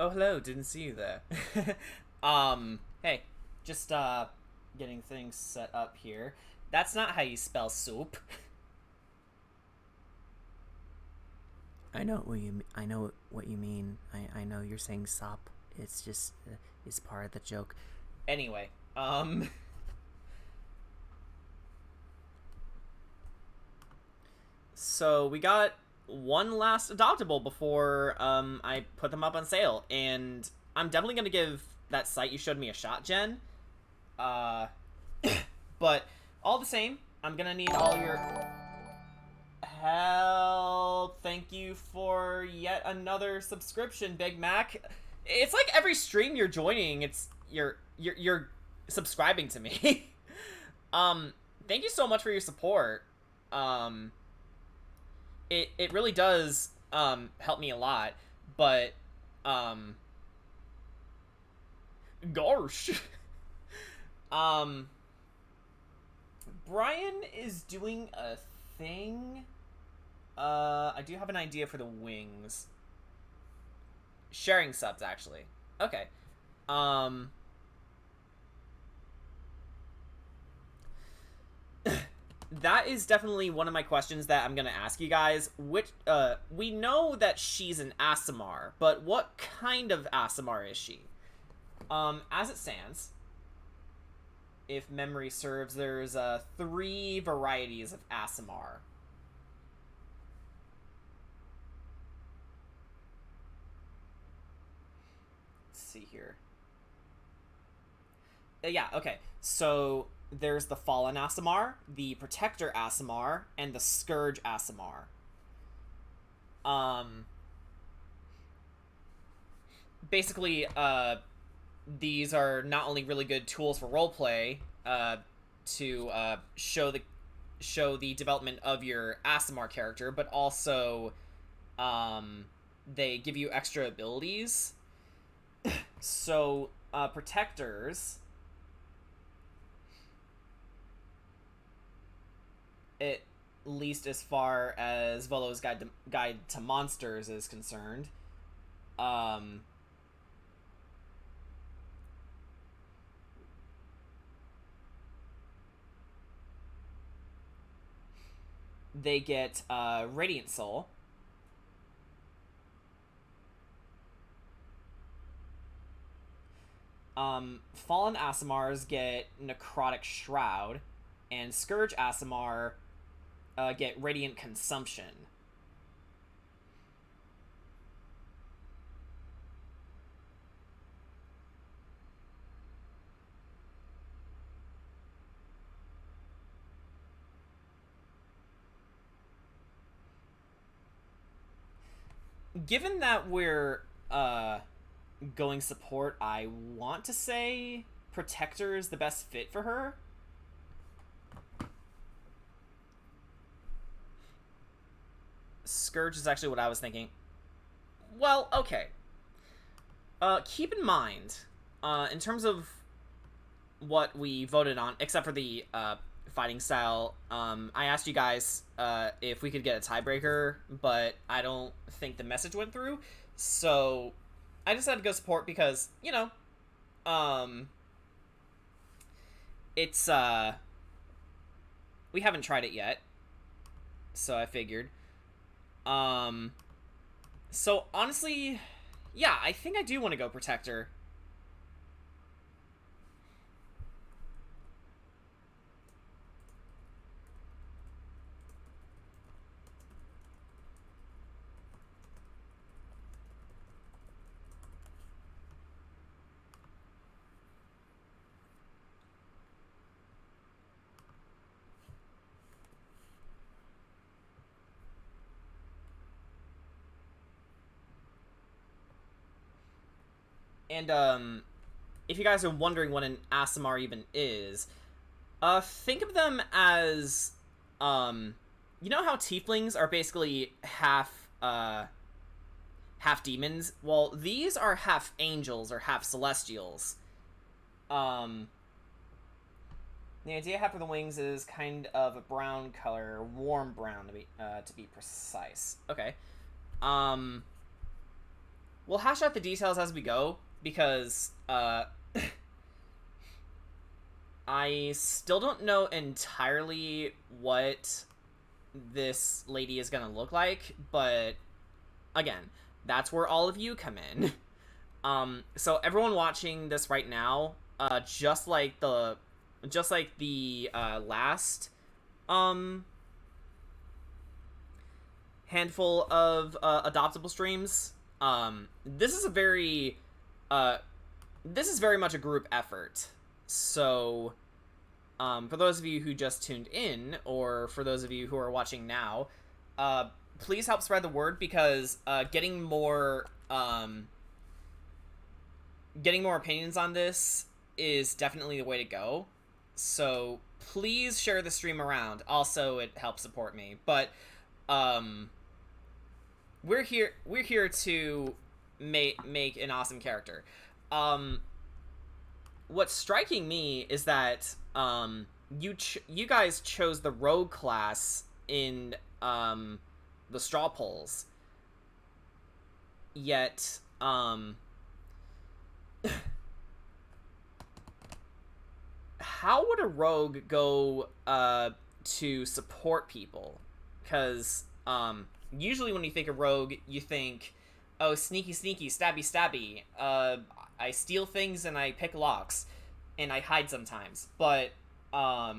Oh, hello. Didn't see you there. Hey, just getting things set up here. That's not how you spell soup. I know what you. I know what you mean. I know you're saying sop. It's just it's part of the joke. Anyway, so we got one last adoptable before I put them up on sale, and I'm definitely gonna give that site you showed me a shot, Jen. Uh, but all the same, I'm gonna need all your help. Thank you for yet another subscription, Big Mac. It's like every stream you're joining, it's you're subscribing to me. um, thank you so much for your support. Um, it really does help me a lot, but um, gosh. um, Brian is doing a thing. I do have an idea for the wings. Sharing subs, actually. Okay. Um, that is definitely one of my questions that I'm gonna ask you guys. We know that she's an Aasimar, but what kind of Aasimar is she? As it stands, if memory serves, there's three varieties of Aasimar. Let's see here. Yeah, okay. So there's the Fallen Aasimar, the Protector Aasimar, and the Scourge Aasimar. Um, basically, these are not only really good tools for roleplay, to show the development of your Aasimar character, but also, they give you extra abilities. So, protectors, at least as far as Volo's Guide to Monsters is concerned, um, they get Radiant Soul. Fallen Aasimars get Necrotic Shroud, and Scourge Aasimar get Radiant Consumption. Given that we're going support, I want to say Protector is the best fit for her. Scourge is actually what I was thinking. Well, okay. Keep in mind, in terms of what we voted on, except for the fighting style, I asked you guys if we could get a tiebreaker, but I don't think the message went through. So I decided to go support because, um, it's we haven't tried it yet, so I figured. Um, so honestly, yeah, I think I do want to go Protector. And if you guys are wondering what an Aasimar even is, think of them as, you know how tieflings are basically half demons? Well, these are half angels or half celestials. Um, the idea half of the wings is kind of a brown color, warm brown to be precise. Okay. Um, we'll hash out the details as we go because I still don't know entirely what this lady is gonna look like, but again, that's where all of you come in. So everyone watching this right now, just like the last um handful of adoptable streams, this is a very uh this is very much a group effort. So for those of you who just tuned in, or for those of you who are watching now, please help spread the word because getting more opinions on this is definitely the way to go. So please share the stream around. Also, it helps support me. But we're here to make an awesome character. What's striking me is that you guys chose the rogue class in the straw polls, yet how would a rogue go to support people? Because usually when you think of rogue, you think, oh, sneaky, sneaky, stabby, stabby. I steal things and I pick locks, and I hide sometimes. But how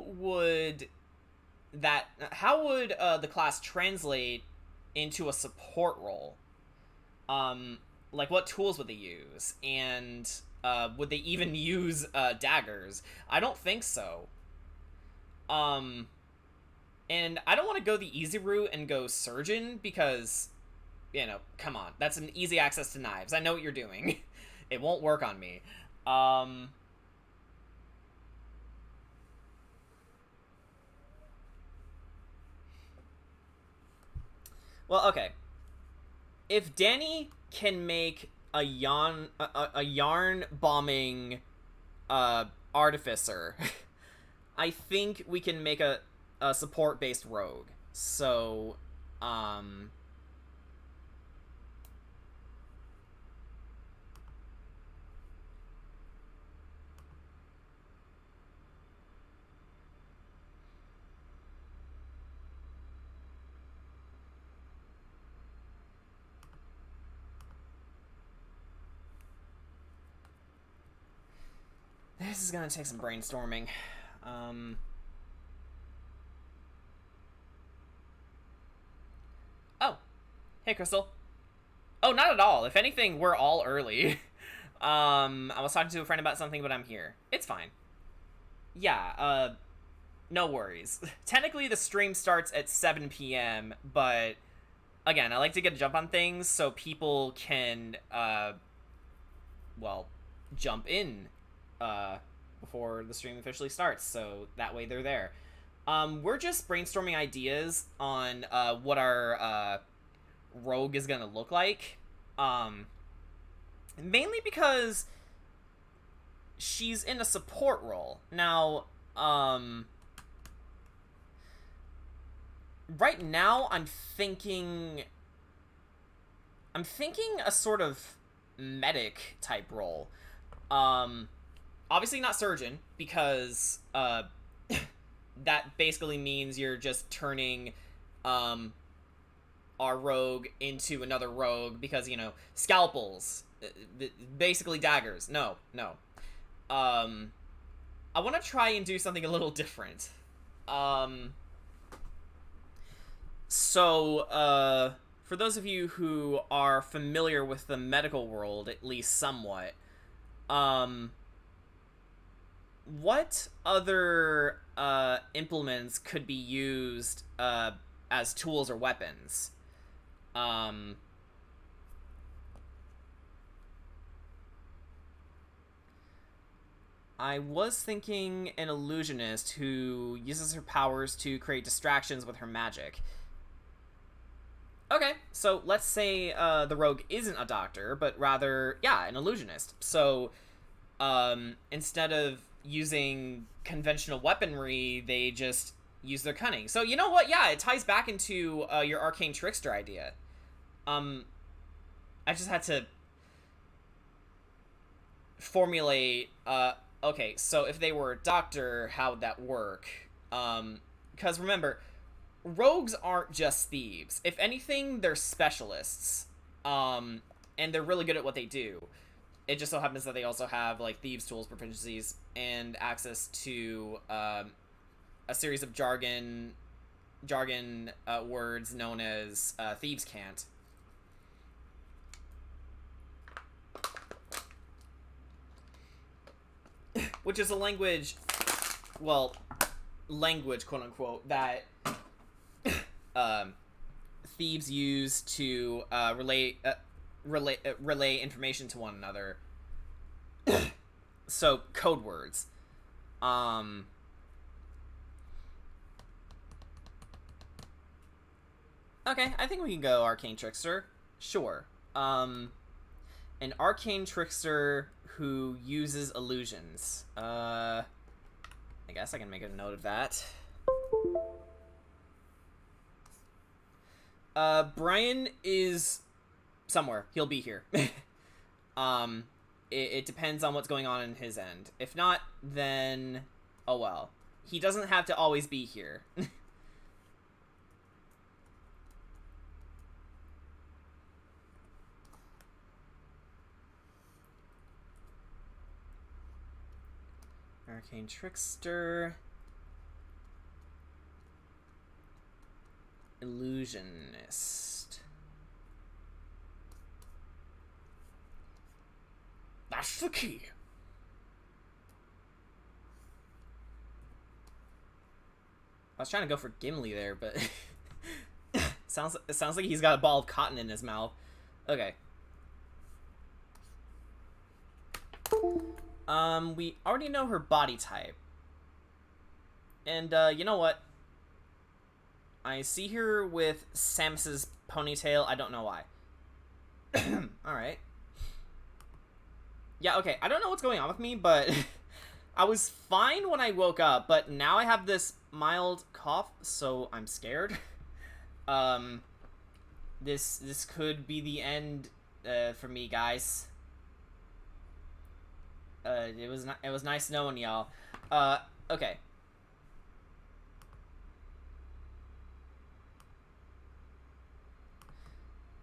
would the class translate into a support role? Like, what tools would they use? And would they even use daggers? I don't think so. And I don't want to go the easy route and go surgeon because, you know, come on, that's an easy access to knives. I know what you're doing. It won't work on me. Well, okay. If Danny can make a yarn bombing artificer, I think we can make a support based rogue. So this is gonna take some brainstorming. Oh, hey, Crystal. Oh, not at all. If anything, we're all early. I was talking to a friend about something, but I'm here. It's fine. Yeah, no worries. Technically, the stream starts at 7 p.m., but again, I like to get a jump on things so people can, well, jump in before the stream officially starts, so that way they're there. We're just brainstorming ideas on what our rogue is gonna look like. Mainly because she's in a support role. Now, right now I'm thinking a sort of medic type role. Obviously not surgeon, because that basically means you're just turning our rogue into another rogue, because, you know, scalpels, basically daggers. No. I want to try and do something a little different. So, for those of you who are familiar with the medical world, at least somewhat, what other implements could be used as tools or weapons? I was thinking an illusionist who uses her powers to create distractions with her magic. Okay, so let's say the rogue isn't a doctor, but rather, yeah, an illusionist. So instead of using conventional weaponry, they just use their cunning. So you know what? Yeah, it ties back into your arcane trickster idea. I just had to formulate. Okay, so if they were a doctor, how would that work? Because remember, rogues aren't just thieves. If anything, they're specialists. And they're really good at what they do. It just so happens that they also have like thieves' tools, proficiencies, and access to a series of jargon words known as thieves' cant. Which is a language, well, language, quote unquote, that thieves use to relay information to one another. So code words. Okay, I think we can go arcane trickster. Sure. An arcane trickster who uses illusions. I guess I can make a note of that. Brian is somewhere. He'll be here. It depends on what's going on in his end. If not, then oh well. He doesn't have to always be here. Arcane trickster. Illusionist. That's the key. I was trying to go for Gimli there, but it sounds like he's got a ball of cotton in his mouth. Okay. We already know her body type. And, you know what? I see her with Samus's ponytail. I don't know why. Alright. Yeah, okay. I don't know what's going on with me, but I was fine when I woke up, but now I have this mild cough, so I'm scared. This could be the end for me, guys. It was nice knowing y'all. Okay.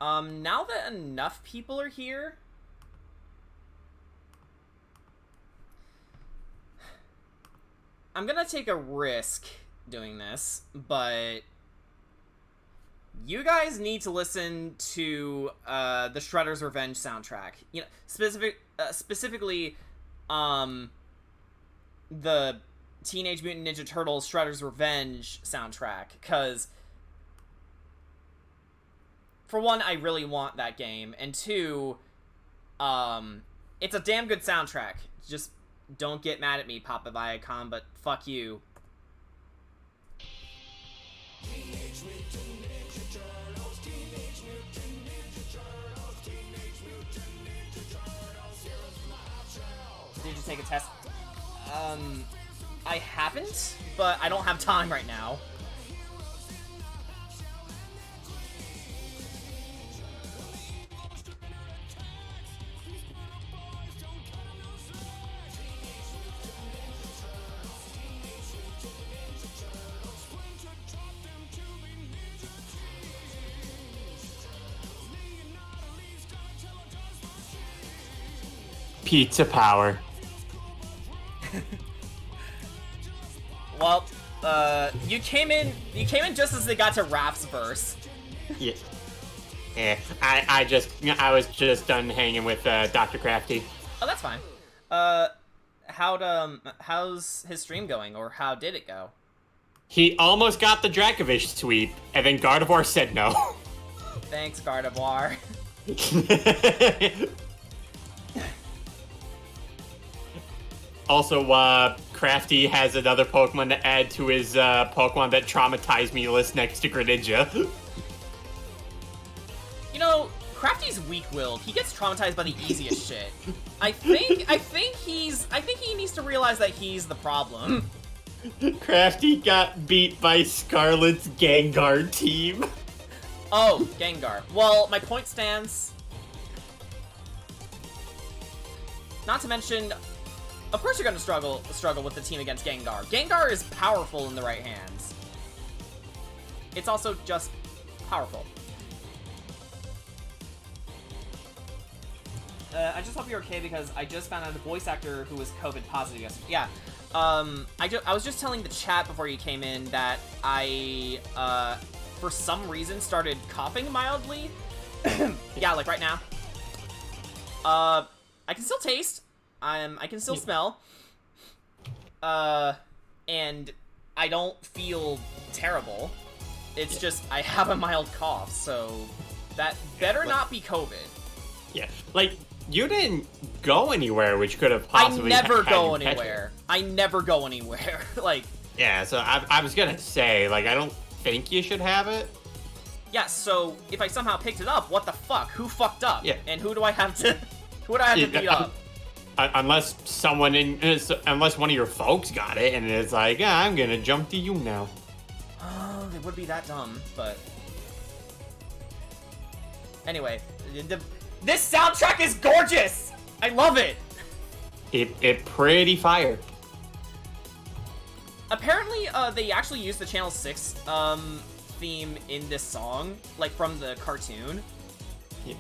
Now that enough people are here, I'm gonna take a risk doing this, but you guys need to listen to the Shredder's Revenge soundtrack. You know, specifically, the Teenage Mutant Ninja Turtles Shredder's Revenge soundtrack, because for one, I really want that game, and two, it's a damn good soundtrack. Just don't get mad at me, Papa Viacom, but fuck you. Did you take a test? I haven't, but I don't have time right now. Pizza power. Well, you came in just as they got to Raph's verse. Yeah. I was just done hanging with Dr. Crafty. Oh, that's fine. How's his stream going, or how did it go? He almost got the Dracovish sweep, and then Gardevoir said no. Thanks, Gardevoir. Also, Crafty has another Pokemon to add to his Pokemon that traumatized me list next to Greninja. You know, Crafty's weak-willed. He gets traumatized by the easiest shit. I think he needs to realize that he's the problem. Crafty got beat by Scarlet's Gengar team. Oh, Gengar. Well, my point stands. Not to mention, of course you're going to struggle with the team against Gengar. Gengar is powerful in the right hands. It's also just powerful. I just hope you're okay because I just found out a voice actor who was COVID positive yesterday. Yeah. I was just telling the chat before you came in that I, for some reason, started coughing mildly. Yeah, like right now. I can still taste. I can still smell. And I don't feel terrible. It's just I have a mild cough, so that better not be COVID. Yeah, like, you didn't go anywhere, which could have possibly I never go anywhere. I never go anywhere. Like... Yeah, so I was gonna say, like, I don't think you should have it. Yeah, so if I somehow picked it up, what the fuck? Who fucked up? Yeah. And who do I have to... who do I have to beat up? Unless unless one of your folks got it, and it's like, yeah, I'm gonna jump to you now. Oh, they would be that dumb, but... Anyway, this soundtrack is gorgeous! I love it! It pretty fire. Apparently, they actually used the Channel 6, theme in this song, like, from the cartoon. Yeah.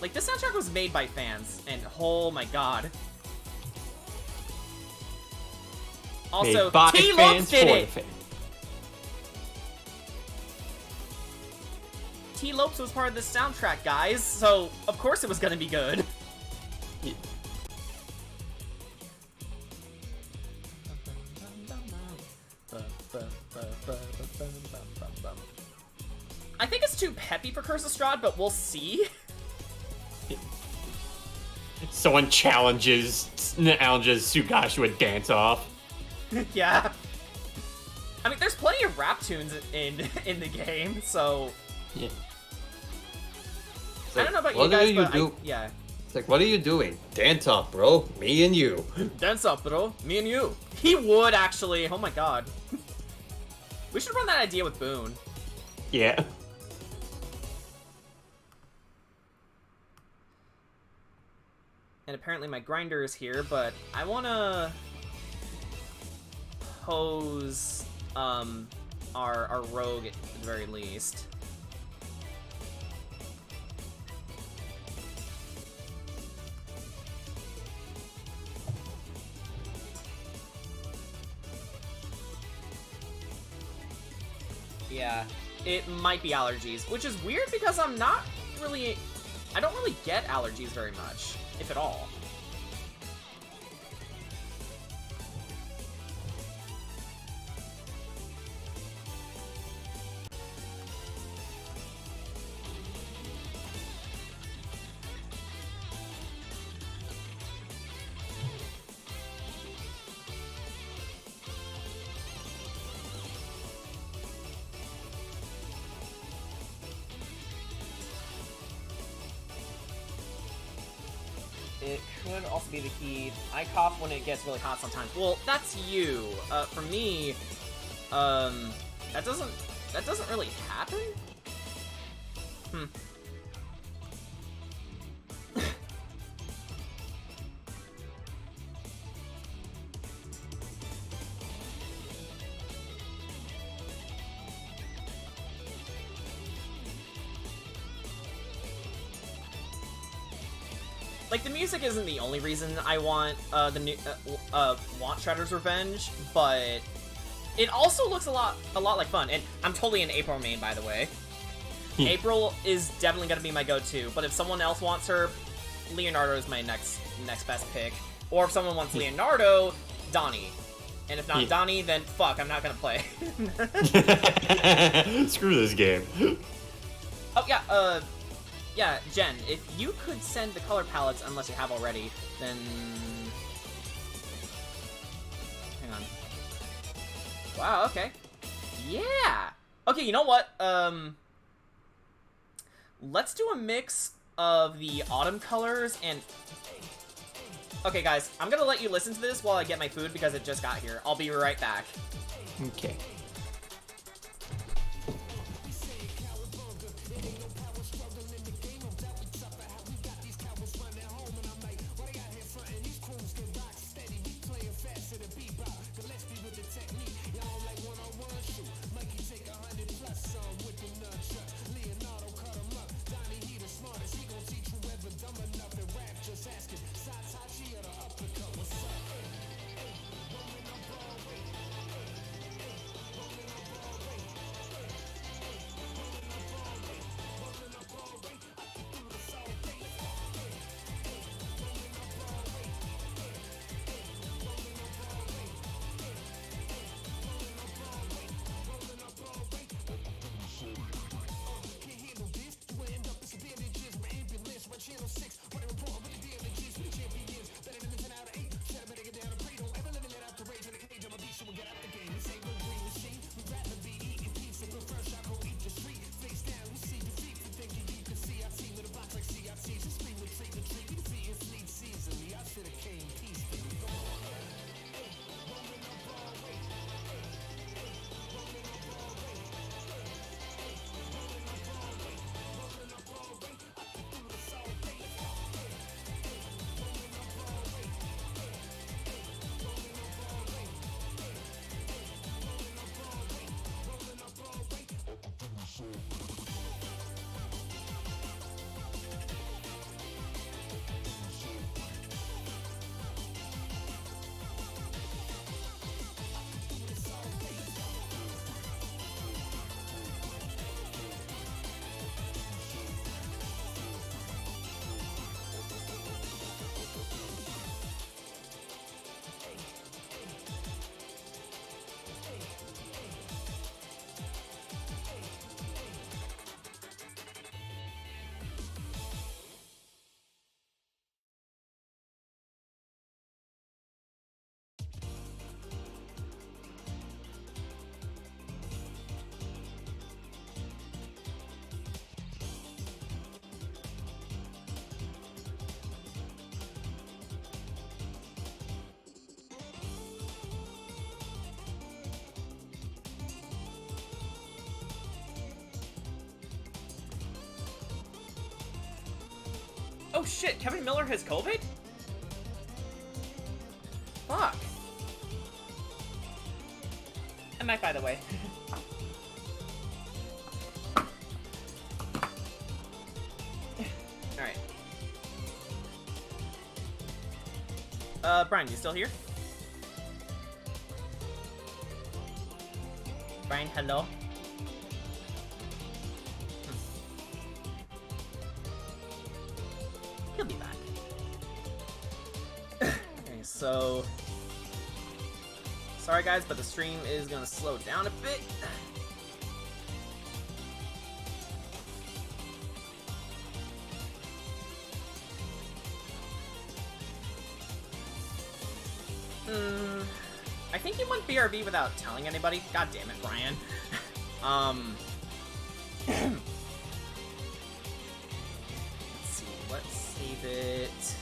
Like, this soundtrack was made by fans, and oh my god. Also, T-Lopes did it! T-Lopes was part of this soundtrack, guys, so of course it was gonna be good. Yeah. I think it's too peppy for Curse of Strahd, but we'll see. Someone challenges Sugash to a dance-off. Yeah. I mean, there's plenty of rap tunes in the game, so... Yeah. I don't know about you guys, but yeah. It's like, what are you doing? Dance off, bro. Me and you. Dance up, bro. Me and you. He would, actually. Oh my god. We should run that idea with Boone. Yeah. And apparently my grinder is here, but I want to pose our rogue at the very least. Yeah, it might be allergies, which is weird because I don't really get allergies very much, if at all. It could also be the heat. I cough when it gets really hot sometimes. Well, that's you. For me, that doesn't really happen. Like, the music isn't the only reason I want want Shredder's Revenge, but it also looks a lot like fun. And I'm totally an April main, by the way. April is definitely gonna be my go-to, but if someone else wants her, Leonardo is my next best pick. Or if someone wants Leonardo, Donnie. And if not Donnie, then fuck, I'm not gonna play. Screw this game. Oh yeah, yeah, Jen, if you could send the color palettes, unless you have already, then... Hang on. Wow, okay. Yeah! Okay, you know what? Let's do a mix of the autumn colors and... Okay, guys, I'm gonna let you listen to this while I get my food because it just got here. I'll be right back. Okay. Oh shit, Kevin Miller has COVID? Fuck. And Mike, by the way. Alright. Brian, you still here? Brian, hello? He'll be back. Okay, so... Sorry guys, but the stream is gonna slow down a bit. I think you went BRB without telling anybody. God damn it, Brian. Let's see, let's save it.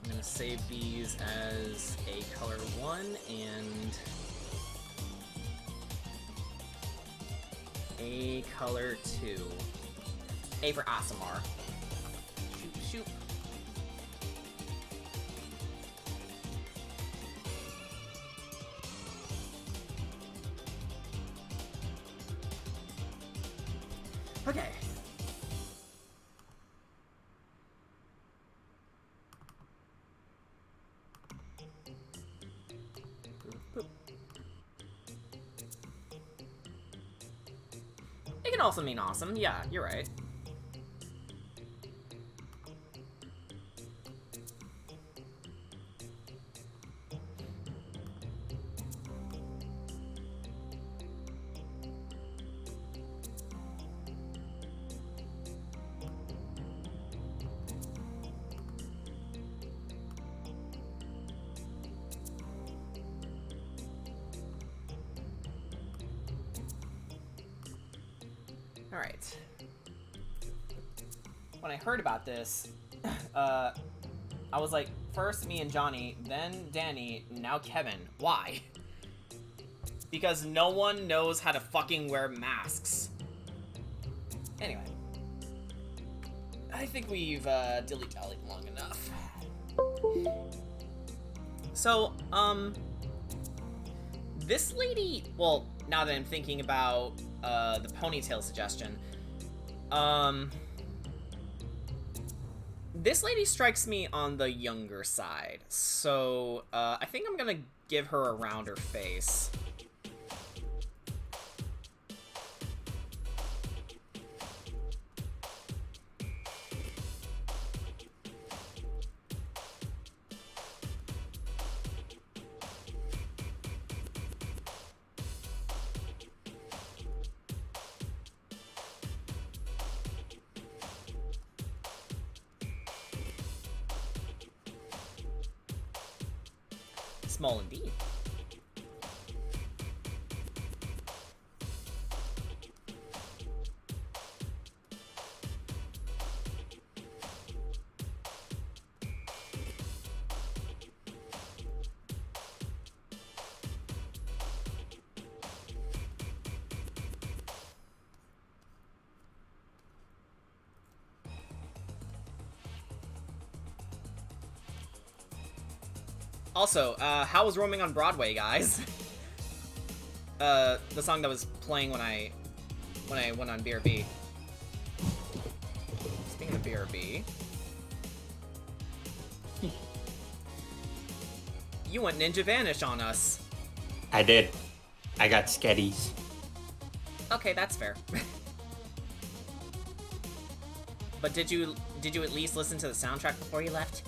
I'm gonna save these as a color 1 and a color 2. A for Asimar. Shoot, shoot. Okay. It can also mean awesome. Yeah, you're right. Alright. When I heard about this, I was like, first me and Johnny, then Danny, now Kevin. Why? Because no one knows how to fucking wear masks. Anyway. I think we've dilly-dallied long enough. So, this lady, well, now that I'm thinking about the ponytail suggestion, this lady strikes me on the younger side, so I think I'm gonna give her a rounder face. Small indeed. Also, how was Roaming on Broadway, guys? The song that was playing when I went on BRB. Speaking of BRB, you went Ninja Vanish on us. I did. I got sketties. Okay, that's fair. But did you at least listen to the soundtrack before you left?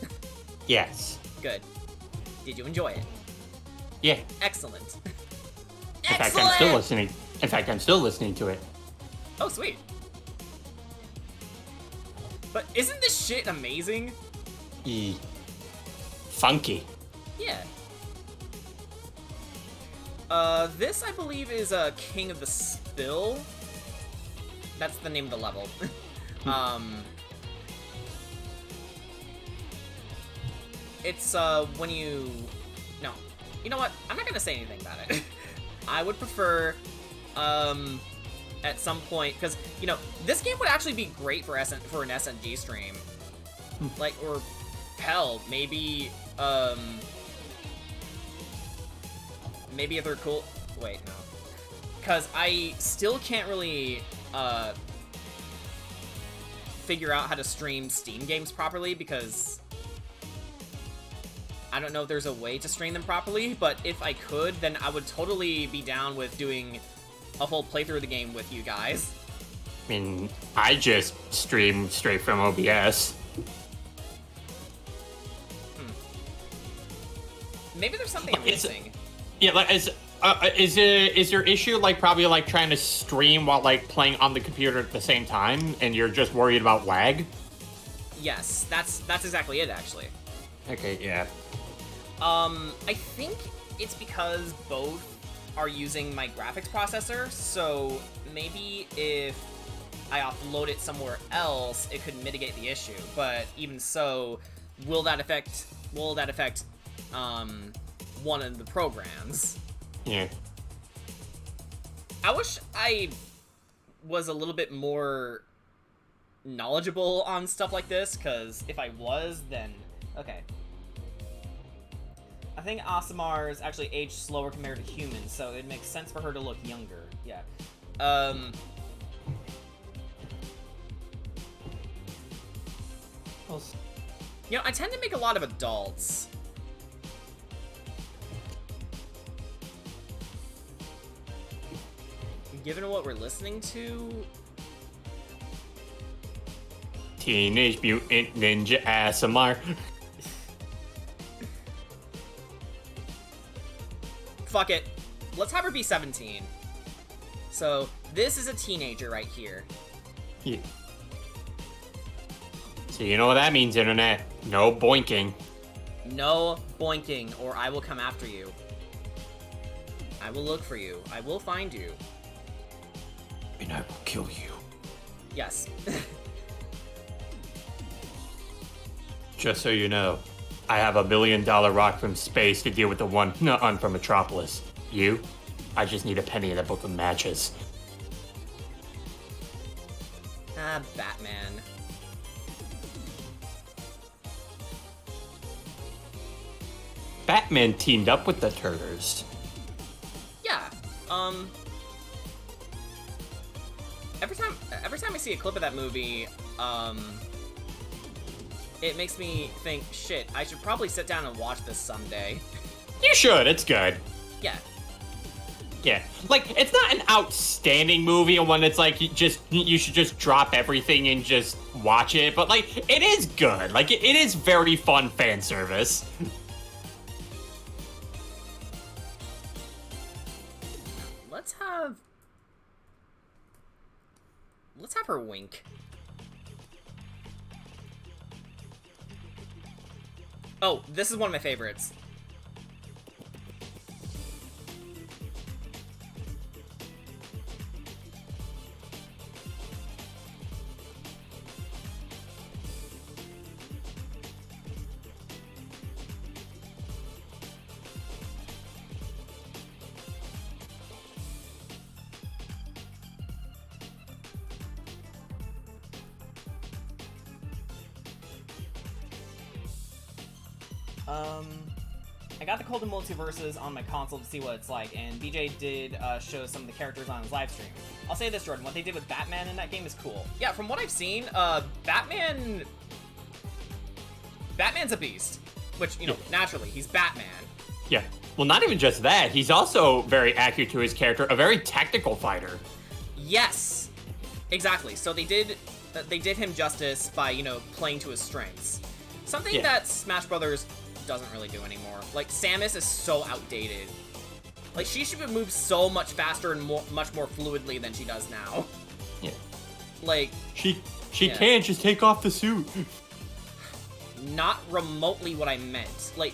Yes. Good. Did you enjoy it? Yeah. Excellent. In fact, I'm still listening. In fact, I'm still listening to it. Oh, sweet. But isn't this shit amazing? Funky. Yeah. This, I believe, is King of the Spill. That's the name of the level. It's, when you... No. You know what? I'm not gonna say anything about it. I would prefer, at some point... Because, you know, this game would actually be great for an SNG stream. Like, or... Hell, maybe, maybe if they're cool... Wait, no. Because I still can't really, figure out how to stream Steam games properly, because... I don't know if there's a way to stream them properly, but if I could, then I would totally be down with doing a whole playthrough of the game with you guys. I mean, I just stream straight from OBS. Maybe there's something I'm missing. Yeah, like, is your issue, like, probably, like, trying to stream while, like, playing on the computer at the same time, and you're just worried about lag? Yes, that's exactly it, actually. Okay, yeah. I think it's because both are using my graphics processor, so maybe if I offload it somewhere else, it could mitigate the issue. But even so, will that affect one of the programs? Yeah. I wish I was a little bit more knowledgeable on stuff like this, because if I was, then... Okay. I think Aasimars actually aged slower compared to humans, so it makes sense for her to look younger. Yeah. You know, I tend to make a lot of adults. Given what we're listening to... Teenage Mutant Ninja Aasimar. Fuck it. Let's have her be 17. So, this is a teenager right here. Yeah. So you know what that means, Internet. No boinking. No boinking, or I will come after you. I will look for you. I will find you. And I will kill you. Yes. Just so you know, I have $1 million rock from space to deal with the one nut from Metropolis. You? I just need a penny and a book of matches. Ah, Batman. Batman teamed up with the Turtles. Yeah. Every time I see a clip of that movie, it makes me think, shit, I should probably sit down and watch this someday. You should, it's good. Yeah. Yeah, like, it's not an outstanding movie and one that's like, you should just drop everything and just watch it, but like, it is good. Like, it is very fun fan service. Let's have her wink. Oh, this is one of my favorites. I got the Golden Multiverses on my console to see what it's like, and BJ did show some of the characters on his live stream. I'll say this, Jordan, what they did with Batman in that game is cool. Yeah, from what I've seen, Batman's a beast. Which, you know, naturally, he's Batman. Yeah. Well, not even just that, he's also very accurate to his character, a very tactical fighter. Yes! Exactly. So they did him justice by, you know, playing to his strengths. Something that Smash Brothers doesn't really do anymore. Like, Samus is so outdated. Like, she should move so much faster and much more fluidly than she does now. Yeah. Like... She can't just take off the suit. Not remotely what I meant. Like,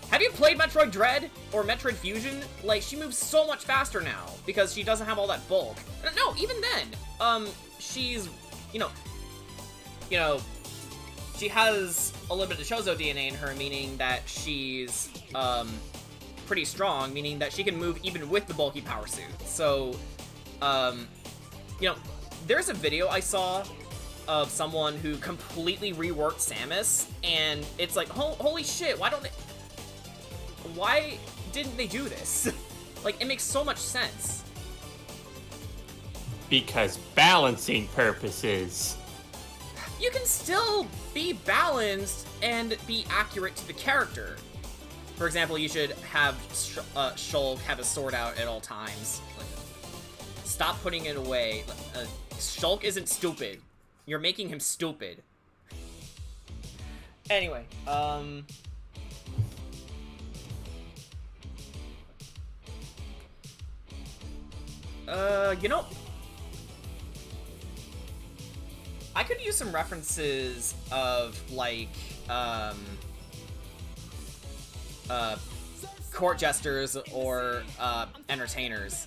have you played Metroid Dread or Metroid Fusion? Like, she moves so much faster now because she doesn't have all that bulk. No, even then, she's, you know, she has a little bit of Chozo DNA in her, meaning that she's, pretty strong, meaning that she can move even with the bulky power suit. So, you know, there's a video I saw of someone who completely reworked Samus, and it's like, holy shit, why didn't they do this? Like, it makes so much sense. Because balancing purposes. You can still be balanced and be accurate to the character. For example, you should have Shulk have his sword out at all times. Like, stop putting it away. Shulk isn't stupid. You're making him stupid. Anyway, you know, I could use some references of, like, court jesters or, entertainers.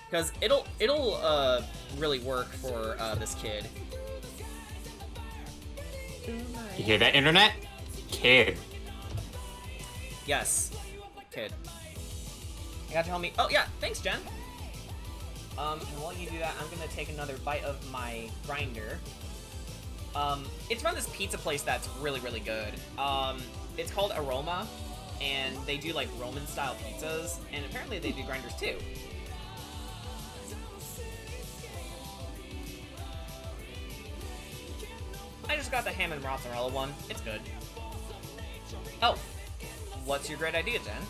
Because it'll really work for, this kid. You hear that, internet? Kid. Yes. Kid. You gotta tell me. Oh, yeah. Thanks, Jen. And while you do that, I'm gonna take another bite of my grinder. It's from this pizza place that's really, really good. It's called Aroma, and they do, like, Roman-style pizzas, and apparently they do grinders, too. I just got the ham and mozzarella one. It's good. Oh. What's your great idea, Jen?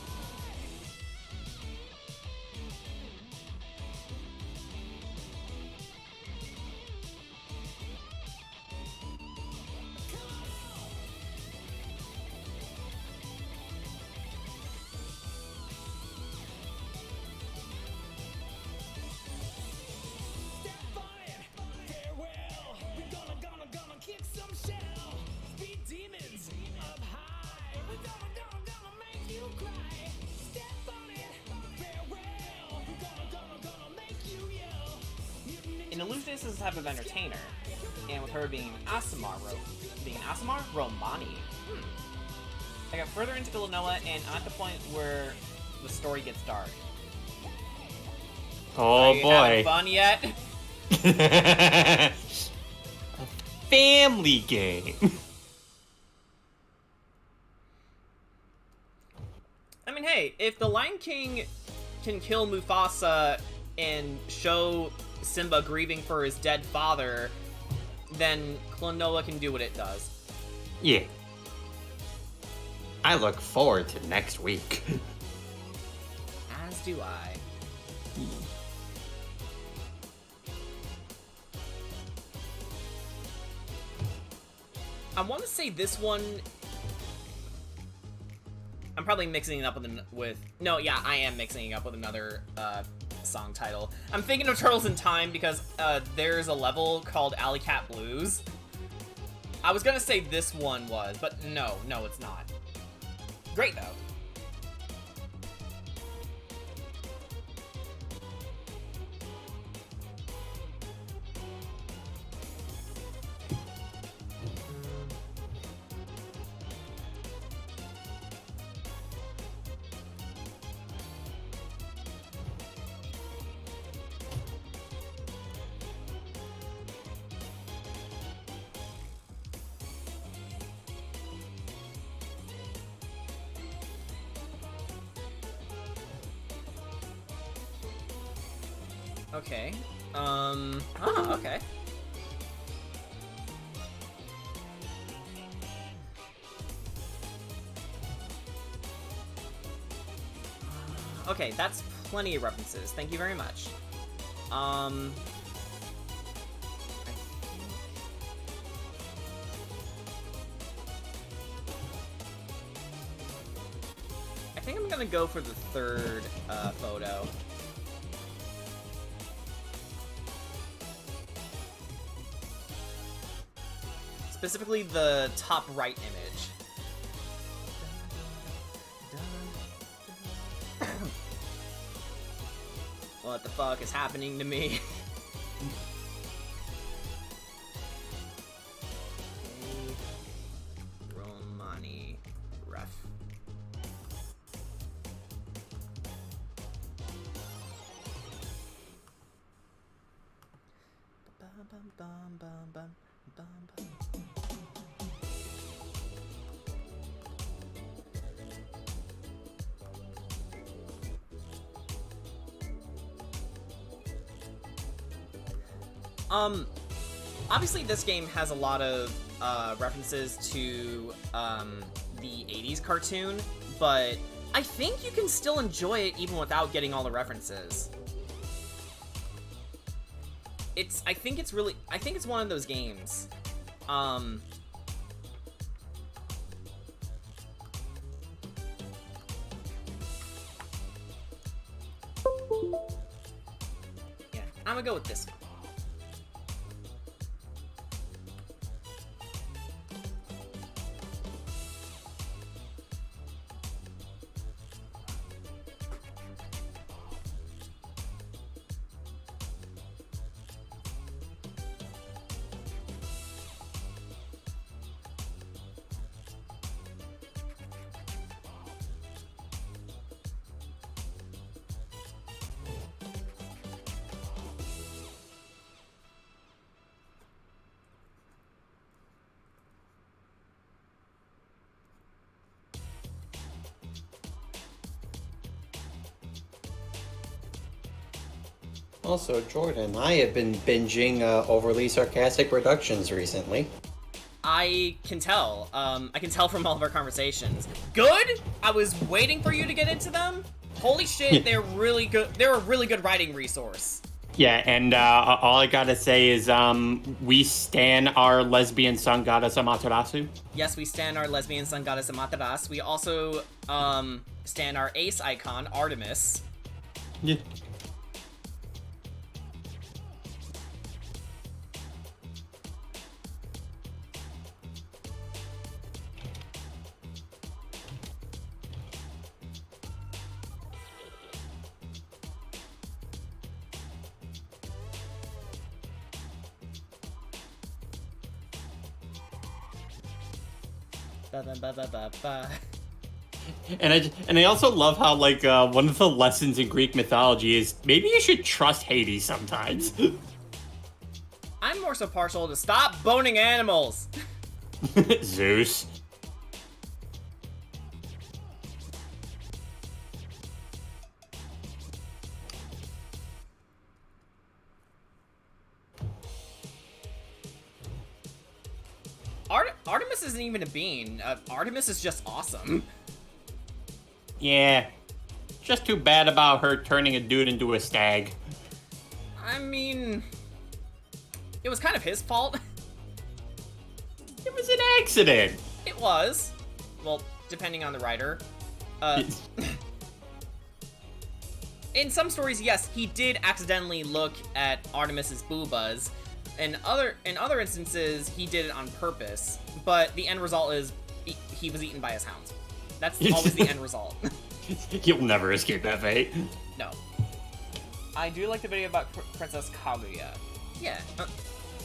an illusionist is a type of entertainer, and with her being Asamar Romani. I got further into Villanova, and I'm at the point where the story gets dark. Oh Are you having fun yet? A family game. I mean, hey, if the Lion King can kill Mufasa and show Simba grieving for his dead father, then Klonoa can do what it does. Yeah. I look forward to next week. As do I. I want to say this one... I'm probably mixing it up with... No, yeah, I am mixing it up with another song title. I'm thinking of Turtles in Time because there's a level called Alley Cat Blues. I was gonna say this one was, but no, it's not. Great, though. Okay. Okay. Okay, that's plenty of references. Thank you very much. I think I'm gonna go for the third photo. Specifically the top right image. What the fuck is happening to me? Romani ref. Obviously this game has a lot of references to the 80s cartoon, but I think you can still enjoy it even without getting all the references. I think it's one of those games. Yeah, I'm gonna go with this one. Also, Jordan, I have been binging overly sarcastic reductions recently. I can tell. I can tell from all of our conversations. Good? I was waiting for you to get into them. Holy shit, they're really good. They're a really good writing resource. Yeah, and all I gotta say is we stan our lesbian sun goddess Amaterasu. Yes, we stan our lesbian sun goddess Amaterasu. We also stan our ace icon, Artemis. Yeah. Ba-ba-ba-ba-ba-ba. And I also love how like one of the lessons in Greek mythology is maybe you should trust Hades sometimes. I'm more so partial to stop boning animals. Zeus. Artemis isn't even a bean. Artemis is just awesome. Yeah. Just too bad about her turning a dude into a stag. I mean, it was kind of his fault. It was an accident. It was. Well, depending on the writer. In some stories, yes, he did accidentally look at Artemis's boobas. In other instances, he did it on purpose. But the end result is he was eaten by his hounds. That's always the end result. You'll never escape that fate. No. I do like the video about Princess Kaguya. Yeah.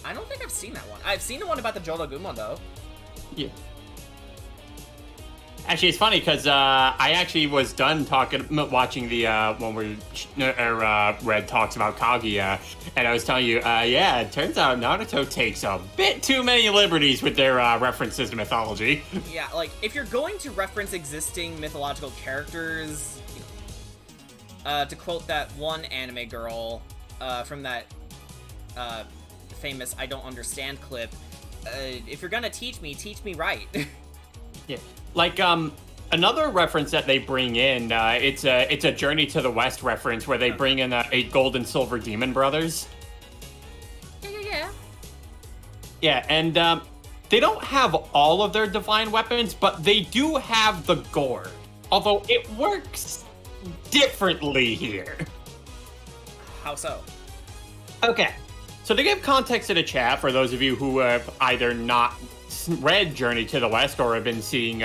I don't think I've seen that one. I've seen the one about the Jolaguma, though. Yeah. Actually, it's funny because I actually was done watching the one where Red talks about Kaguya, and I was telling you, yeah, it turns out Naruto takes a bit too many liberties with their references to mythology. Yeah, like, if you're going to reference existing mythological characters, to quote that one anime girl from that famous I Don't Understand clip, if you're gonna teach me right. Yeah. Like, another reference that they bring in, it's a Journey to the West reference where they bring in a Gold and Silver Demon Brothers. Yeah. Yeah, and they don't have all of their divine weapons, but they do have the gourd. Although it works differently here. How so? Okay, so to give context to the chat, for those of you who have either not read Journey to the West or have been seeing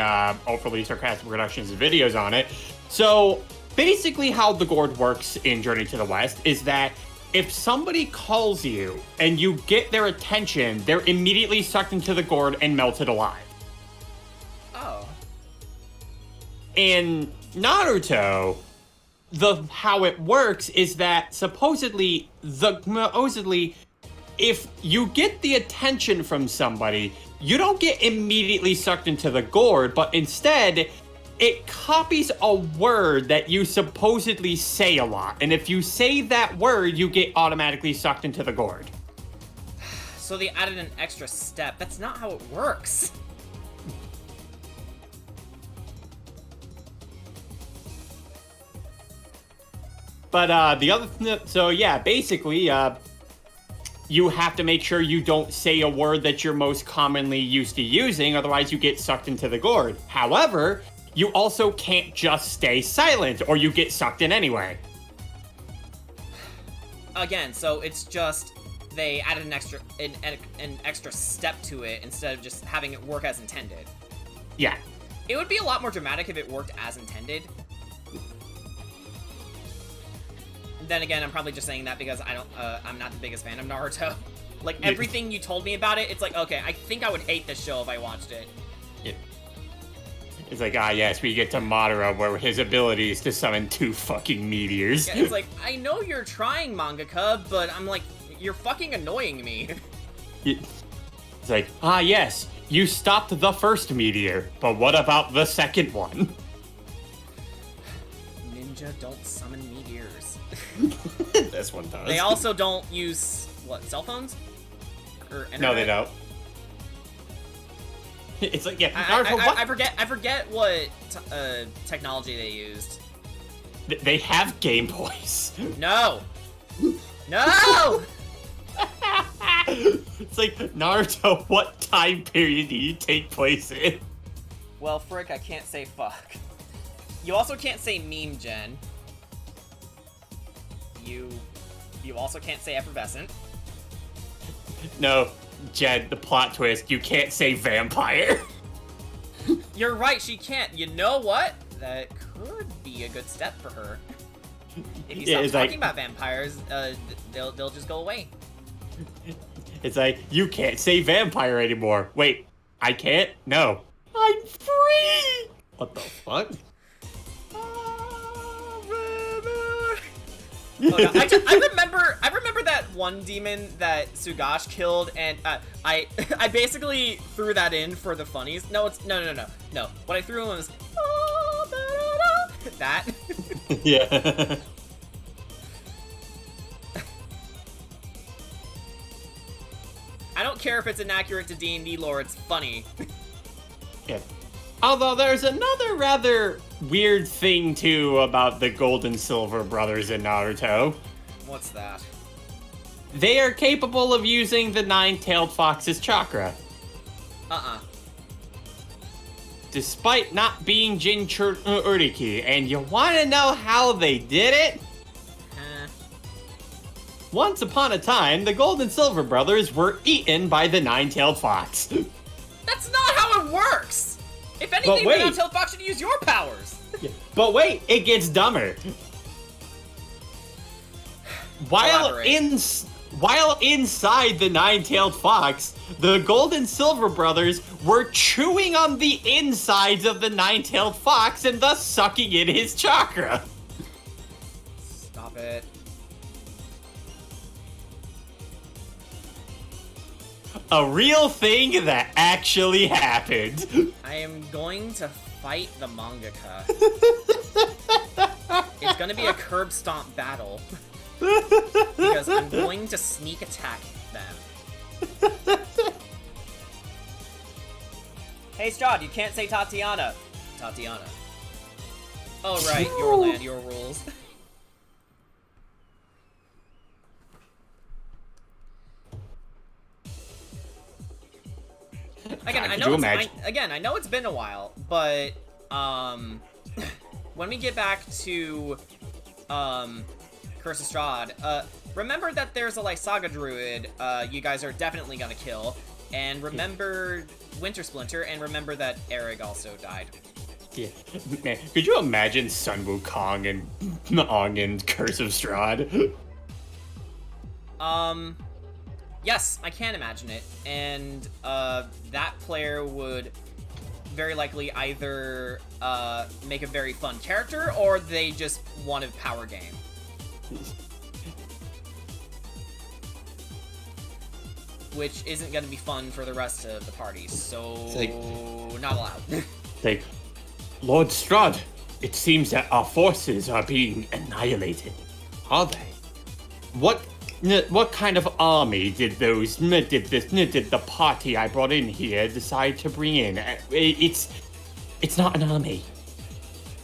overly sarcastic productions and videos on it. So basically how the gourd works in Journey to the West is that if somebody calls you and you get their attention, they're immediately sucked into the gourd and melted alive. Oh. In Naruto, how it works is that supposedly if you get the attention from somebody, you don't get immediately sucked into the gourd, but instead, it copies a word that you supposedly say a lot. And if you say that word, you get automatically sucked into the gourd. So they added an extra step. That's not how it works. But basically, you have to make sure you don't say a word that you're most commonly used to using, otherwise you get sucked into the gourd. However, you also can't just stay silent, or you get sucked in anyway. Again, so it's just they added an extra step to it instead of just having it work as intended. Yeah. It would be a lot more dramatic if it worked as intended. Then again, I'm probably just saying that because I'm not the biggest fan of Naruto. Like, everything you told me about it, it's like, okay, I think I would hate this show if I watched it. Yeah. It's like, yes, we get to Madara, where his ability is to summon 2 fucking meteors. Yeah, it's like, I know you're trying, mangaka, but I'm like, you're fucking annoying me. It's like, yes, you stopped the first meteor, but what about the second one? Ninja don't summon meteors. This one does. They also don't use, cell phones? Or internet? No, they don't. It's like, I forget what technology they used. They have Game Boys. No! No! It's like, Naruto, what time period do you take place in? Well, frick, I can't say fuck. You also can't say meme gen. You also can't say effervescent. No, Jed, the plot twist, you can't say vampire. You're right, she can't. You know what? That could be a good step for her. If you stop talking about vampires, they'll just go away. It's like, you can't say vampire anymore. Wait, I can't? No. I'm free! What the fuck? Oh, no. I remember that one demon that Sugash killed, and I basically threw that in for the funnies. No, no. What I threw in was that. Yeah. I don't care if it's inaccurate to D&D lore. It's funny. Yeah. Although there's another rather weird thing, too, about the Gold and Silver brothers in Naruto. What's that? They are capable of using the Nine-Tailed Fox's chakra. Despite not being Jinchuriki. And you want to know how they did it? Once upon a time, the Gold and Silver brothers were eaten by the Nine-Tailed Fox. That's not how it works! If anything, the Nine-Tailed Fox should use your powers! Yeah. But wait, it gets dumber. While inside the Nine-Tailed Fox, the Gold and Silver brothers were chewing on the insides of the Nine-Tailed Fox and thus sucking in his chakra. Stop it. A real thing that actually happened. I am going to fight the mangaka. It's gonna be a curb stomp battle. Because I'm going to sneak attack them. Hey, Strahd, you can't say Tatiana. Tatiana. Oh, right, your land, your rules. Again, I know it's been a while, but when we get back to Curse of Strahd, remember that there's a Lysaga druid you guys are definitely gonna kill, and remember Winter Splinter, and remember that Erig also died. Yeah, man, could you imagine Sun Wukong and Naong and Curse of Strahd? Yes, I can imagine it, and that player would very likely either make a very fun character, or they just want a power game. Which isn't going to be fun for the rest of the party, so not allowed. Lord Strahd, it seems that our forces are being annihilated. Are they? What kind of army did the party I brought in here decide to bring in? It's not an army.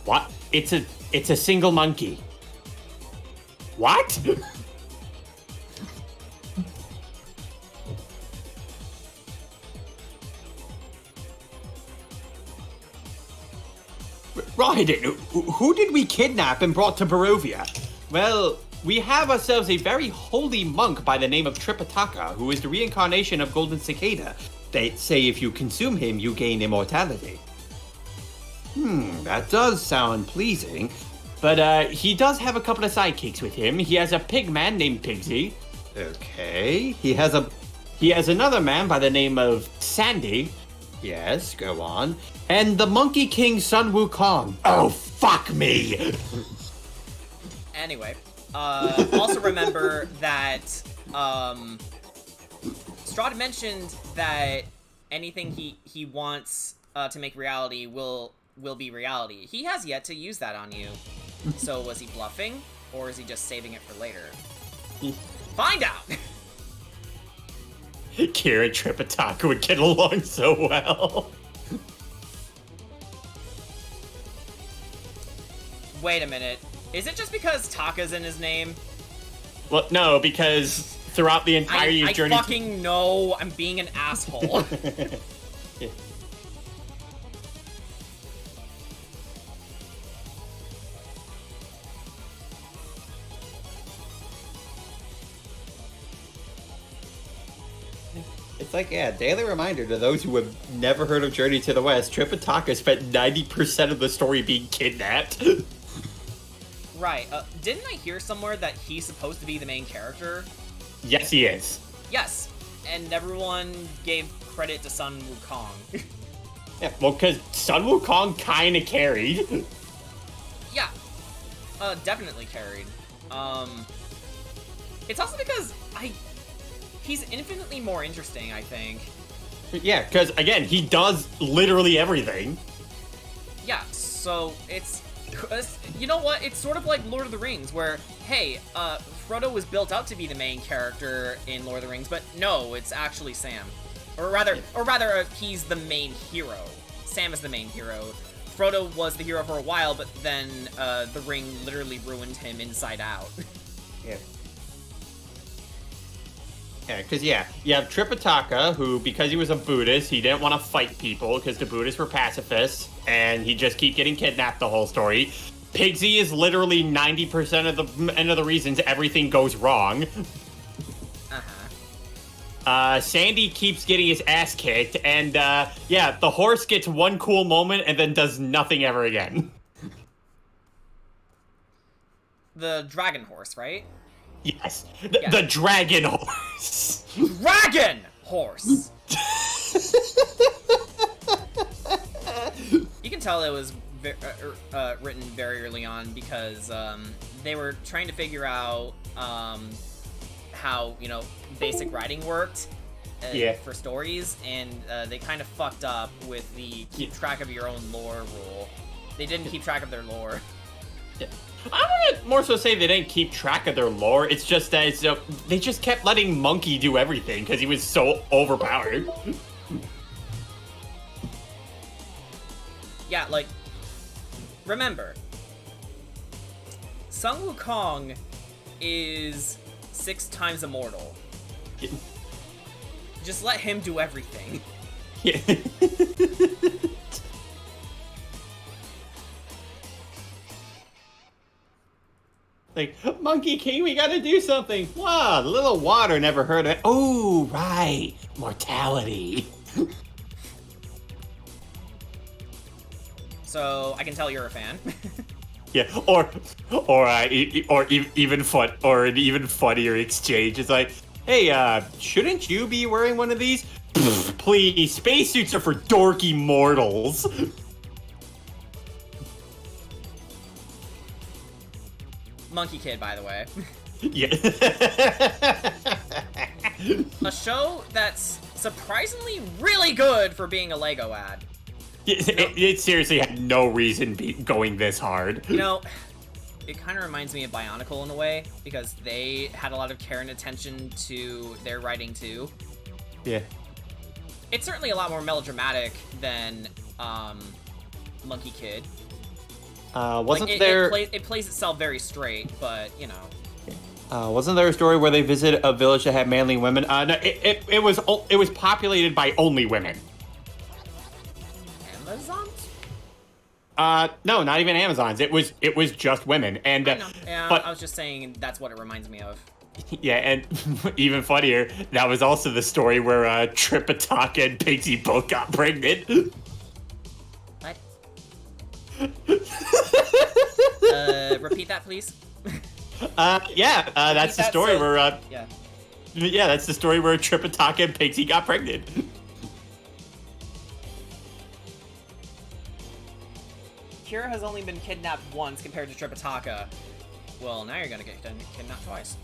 What? It's a single monkey. What? Raiden, who did we kidnap and brought to Barovia? Well, we have ourselves a very holy monk by the name of Tripitaka, who is the reincarnation of Golden Cicada. They say if you consume him, you gain immortality. That does sound pleasing. But he does have a couple of sidekicks with him. He has a pig man named Pigsy. Okay. He has another man by the name of Sandy. Yes, go on. And the Monkey King Sun Wukong. Oh, fuck me! Anyway, also remember that Strahd mentioned that anything he wants to make reality will be reality. He has yet to use that on you. So was he bluffing, or is he just saving it for later? Find out! Kira and Tripitaka would get along so well. Wait a minute. Is it just because Taka's in his name? Well, no, because throughout the entire journey... I fucking know I'm being an asshole. Yeah. It's like, yeah, daily reminder to those who have never heard of Journey to the West, Tripitaka spent 90% of the story being kidnapped. Right. Didn't I hear somewhere that he's supposed to be the main character? Yes, he is. Yes. And everyone gave credit to Sun Wukong. Yeah, well, because Sun Wukong kind of carried. Yeah, definitely carried. It's also because he's infinitely more interesting, I think. Yeah, because, again, he does literally everything. Yeah, so it's... You know what? It's sort of like Lord of the Rings, where, hey, Frodo was built out to be the main character in Lord of the Rings, but no, it's actually Sam. Or rather, he's the main hero. Sam is the main hero. Frodo was the hero for a while, but then the ring literally ruined him inside out. Yeah. Yeah, because, you have Tripitaka, who, because he was a Buddhist, he didn't want to fight people, because the Buddhists were pacifists, and he'd just keep getting kidnapped the whole story. Pigsy is literally 90% of the reasons everything goes wrong. Sandy keeps getting his ass kicked, and, the horse gets one cool moment and then does nothing ever again. The dragon horse, right? Yes, the dragon horse. Dragon horse! You can tell it was written very early on because they were trying to figure out how, basic writing worked for stories, and they kind of fucked up with the keep track of your own lore rule. They didn't keep track of their lore. Yeah. I would more so say they didn't keep track of their lore. It's just that they just kept letting Monkey do everything because he was so overpowered. Yeah, like, remember, Sun Wukong is 6 times immortal. Just let him do everything. Yeah. Like, Monkey King, we gotta do something. Wow, the little water never heard of it. Oh, right. Mortality. So, I can tell you're a fan. Yeah, or even an even funnier exchange. It's like, hey, shouldn't you be wearing one of these? Pfft, please, spacesuits are for dorky mortals. Monkey Kid, by the way. Yeah. A show that's surprisingly really good for being a Lego ad. It seriously had no reason going this hard. It kind of reminds me of Bionicle in a way, because they had a lot of care and attention to their writing too. Yeah. It's certainly a lot more melodramatic than Monkey Kid. It plays itself very straight, but wasn't there a story where they visit a village that had manly women? No, it was populated by only women. Amazons? No, not even Amazons. It was just women, and I know. Yeah, but I was just saying that's what it reminds me of. Yeah, and even funnier, that was also the story where Tripitaka and Pigsy both got pregnant. What? Repeat that, please. That's the story where yeah, that's the story where Tripitaka and Pigsy got pregnant. Kira has only been kidnapped once compared to Tripitaka. Well, now you're gonna get kidnapped twice.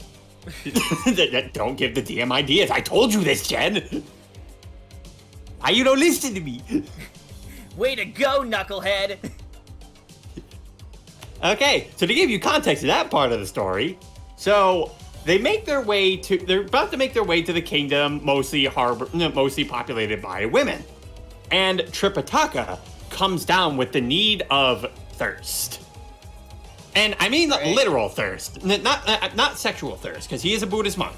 Don't give the DM ideas. I told you this, Jen. Why you don't listen to me? Way to go, knucklehead. Okay, so to give you context to that part of the story, so they're about to make their way to the kingdom, mostly populated by women. And Tripitaka comes down with the need of thirst. And I mean literal thirst, not sexual thirst, because he is a Buddhist monk.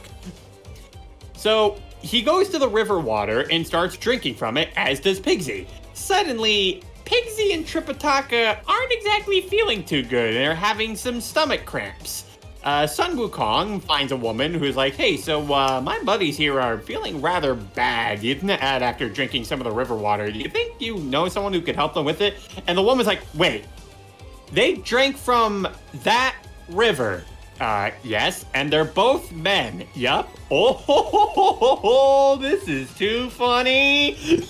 So he goes to the river water and starts drinking from it, as does Pigsy. Suddenly, Pigsy and Tripitaka aren't exactly feeling too good, and they're having some stomach cramps. Sun Wukong finds a woman who's like, hey, so my buddies here are feeling rather bad after drinking some of the river water. Do you think you know someone who could help them with it? And the woman's like, wait, they drank from that river. Yes, and they're both men. Yup. Oh, this is too funny.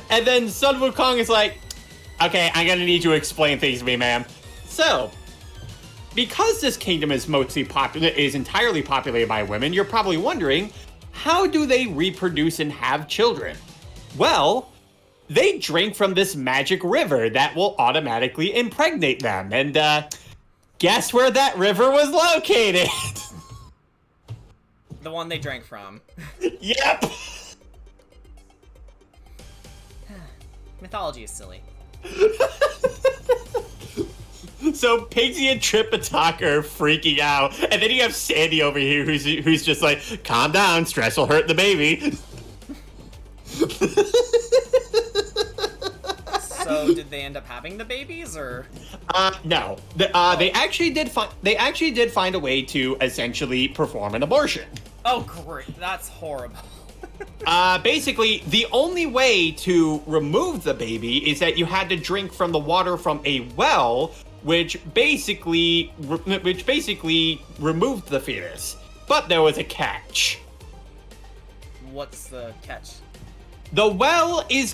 And then Sun Wukong is like, okay, I'm gonna need you to explain things to me, ma'am. So, because this kingdom is entirely populated by women, you're probably wondering, how do they reproduce and have children? Well, they drink from this magic river that will automatically impregnate them. And guess where that river was located? The one they drank from. Yep. Mythology is silly. So Pigsy and Tripitaka are freaking out, and then you have Sandy over here who's just like, calm down, stress will hurt the baby. So did they end up having the babies, or? No. They actually did find a way to essentially perform an abortion. Oh, great! That's horrible. Basically, the only way to remove the baby is that you had to drink from the water from a well, which basically removed the fetus. But there was a catch. What's the catch? The well is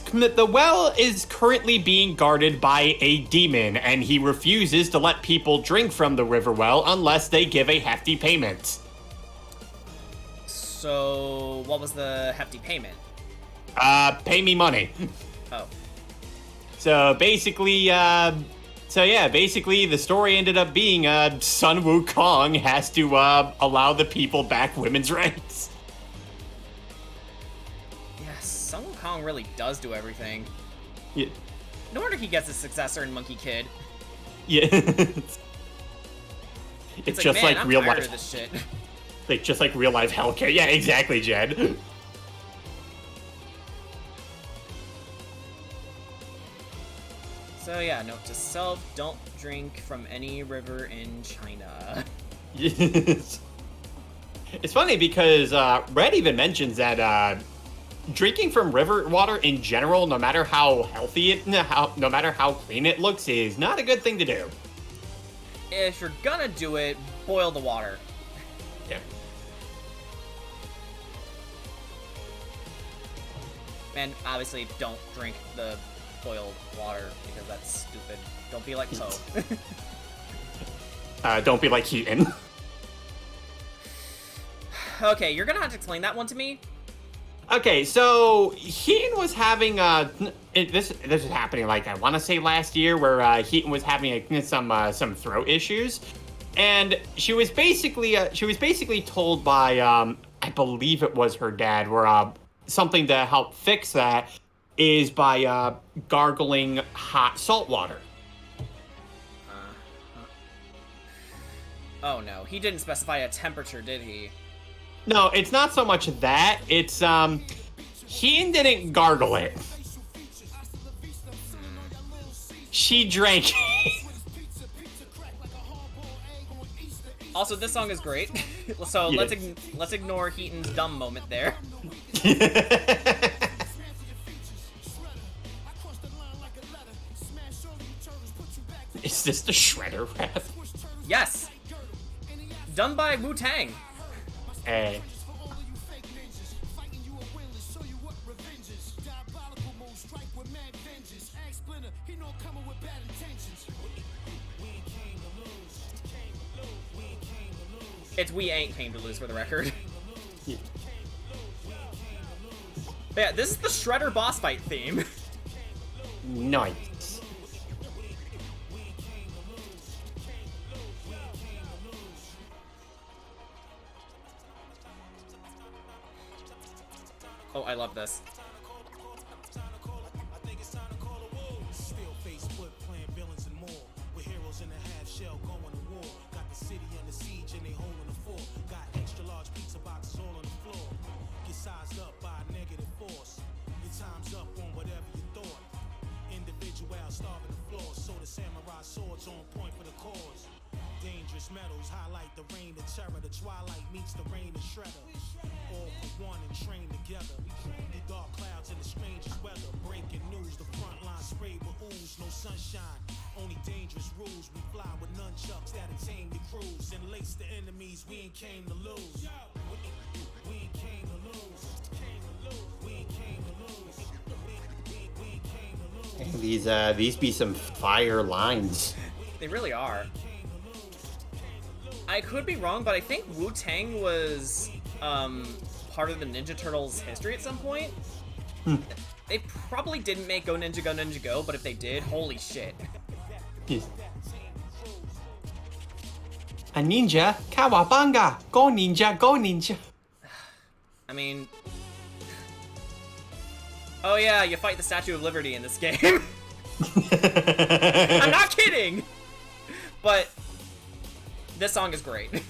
currently being guarded by a demon, and he refuses to let people drink from the river well unless they give a hefty payment. So, what was the hefty payment? Pay me money. Oh. So basically, the story ended up being Sun Wukong has to allow the people back women's rights. Yes, Sun Wukong really does do everything. Yeah. No wonder he gets a successor in Monkey Kid. Yeah. It's like, just man, like I'm real tired life. of this shit. Like just like real life healthcare. Yeah, exactly, Jed. So yeah, note to self, don't drink from any river in China. Yes. It's funny because Red even mentions that drinking from river water in general, no matter how healthy no matter how clean it looks, is not a good thing to do. If you're gonna do it, boil the water. Yeah. And obviously, don't drink the boiled water because that's stupid. Don't be like Poe. Don't be like Keaton. Okay, you're gonna have to explain that one to me. Okay, so Heaton was having this is happening like I want to say last year, where Heaton was having some throat issues, and she was basically told by I believe it was her dad, where something to help fix that is by gargling hot salt water. Oh no, he didn't specify a temperature, did he? No, it's not so much that. It's Heaton didn't gargle it. She drank it. Also, this song is great. So Yeah. let's ignore Heaton's dumb moment there. Is this the Shredder rap? Yes. Done by Wu-Tang. Hey. It's We Ain't Came to Lose, for the record. Yeah. But yeah, this is the Shredder boss fight theme. Nice. Oh, I love this. Metals highlight the reign of terror. The twilight meets the reign of Shredder. All for one and train together. The dark clouds and the strangest weather. Breaking news, the front line sprayed with ooze. No sunshine, only dangerous rules. We fly with nunchucks that attain the crews. And lace the enemies, we ain't came to lose. We ain't came to lose. We ain't came to lose. We ain't These be some fire lines. They really are. I could be wrong, but I think Wu-Tang was part of the Ninja Turtles history at some point. They probably didn't make Go Ninja Go, but if they did, holy shit. A ninja, kawabanga, go ninja, go ninja. I mean... Oh yeah, you fight the Statue of Liberty in this game. I'm not kidding! But this song is great.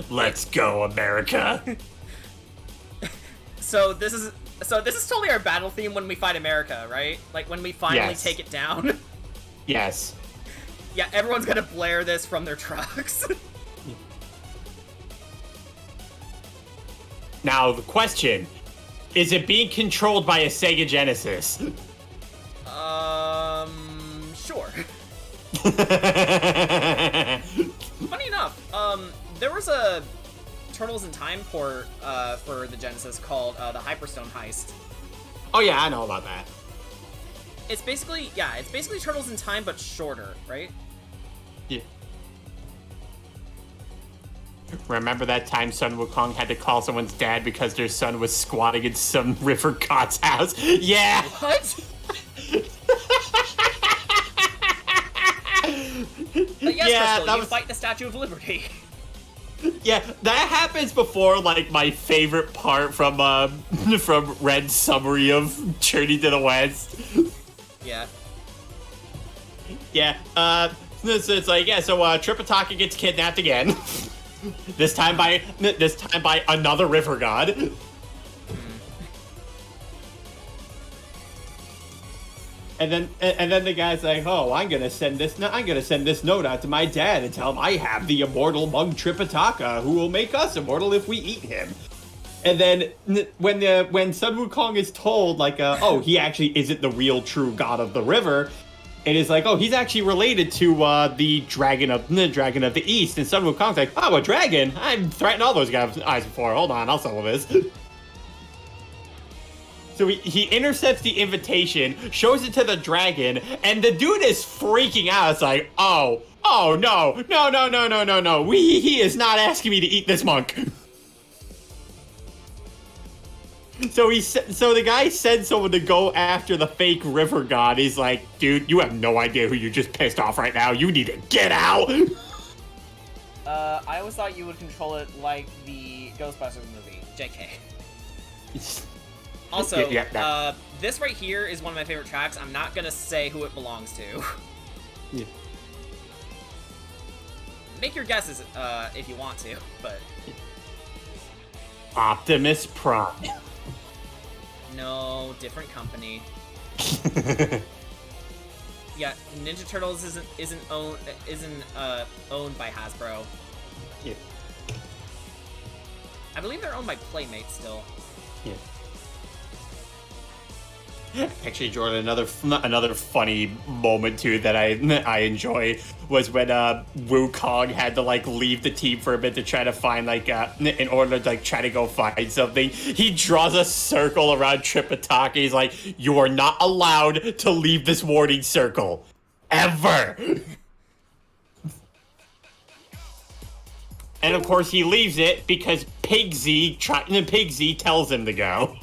Let's go, America. So this is totally our battle theme when we fight America, right? Like when we finally Yes. take it down. Yes. Yeah, everyone's gonna blare this from their trucks. Now, the question, is it being controlled by a Sega Genesis? Sure. Funny enough, there was a Turtles in Time port for the Genesis called the Hyperstone Heist. Oh yeah, I know about that. It's basically Turtles in Time but shorter, right? Yeah. Remember that time Sun Wukong had to call someone's dad because their son was squatting in some river god's house? Yeah! What? But yes, Yeah, Crystal, that you was- fight the Statue of Liberty. Yeah, that happens before, like, my favorite part from Red's summary of Journey to the West. Yeah. Yeah, it's like, yeah, so, Tripitaka gets kidnapped again. This time by another river god. And then the guy's like, oh, I'm gonna send this note out to my dad and tell him I have the immortal monk Tripitaka, who will make us immortal if we eat him. And then when Sun Wukong is told, like, oh, he actually isn't the real true god of the river, it is like, oh, he's actually related to the dragon of the east. And Sun Wukong's like, oh, a dragon? I've threatened all those guys before. Hold on, I'll settle this. So he intercepts the invitation, shows it to the dragon, and the dude is freaking out. It's like, oh no. He is not asking me to eat this monk. So the guy sends someone to go after the fake river god. He's like, dude, you have no idea who you just pissed off right now. You need to get out. I always thought you would control it like the Ghostbusters movie. JK. Also, this right here is one of my favorite tracks. I'm not gonna say who it belongs to. Yeah. Make your guesses if you want to, but... Optimus Prime. No, different company. Yeah, Ninja Turtles isn't owned by Hasbro. Yeah. I believe they're owned by Playmate still. Yeah. Actually, Jordan, another funny moment too that I enjoy was when Wukong had to like leave the team for a bit to try to find in order to like try to go find something. He draws a circle around Tripitaka. He's like, "You are not allowed to leave this warning circle, ever." And of course, he leaves it because Pigsy tells him to go.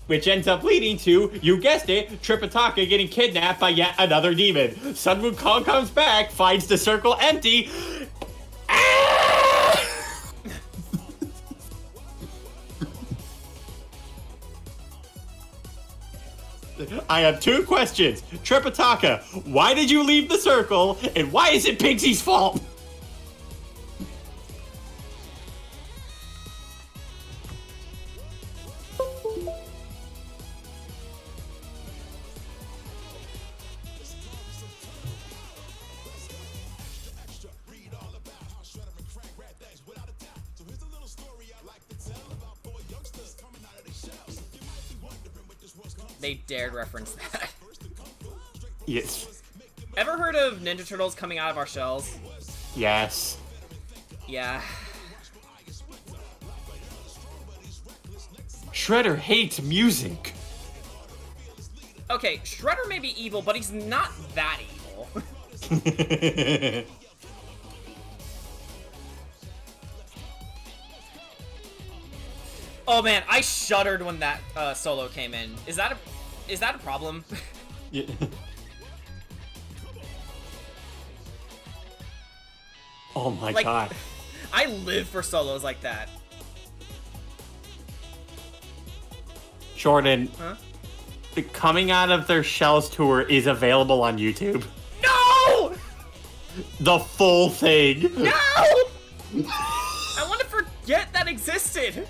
Which ends up leading to, you guessed it, Tripitaka getting kidnapped by yet another demon. Sun Wukong comes back, finds the circle empty. Ah! I have two questions. Tripitaka, why did you leave the circle? And why is it Pigsy's fault? They dared reference that. Yes. Ever heard of Ninja Turtles coming out of our shells? Yes. Yeah. Shredder hates music. Okay, Shredder may be evil, but he's not that evil. Oh man, I shuddered when that solo came in. Is that a problem? Yeah. Oh my Like, god. I live for solos like that. Jordan, Huh? the Coming Out of Their Shells tour is available on YouTube. No! The full thing. No! I want to forget that existed.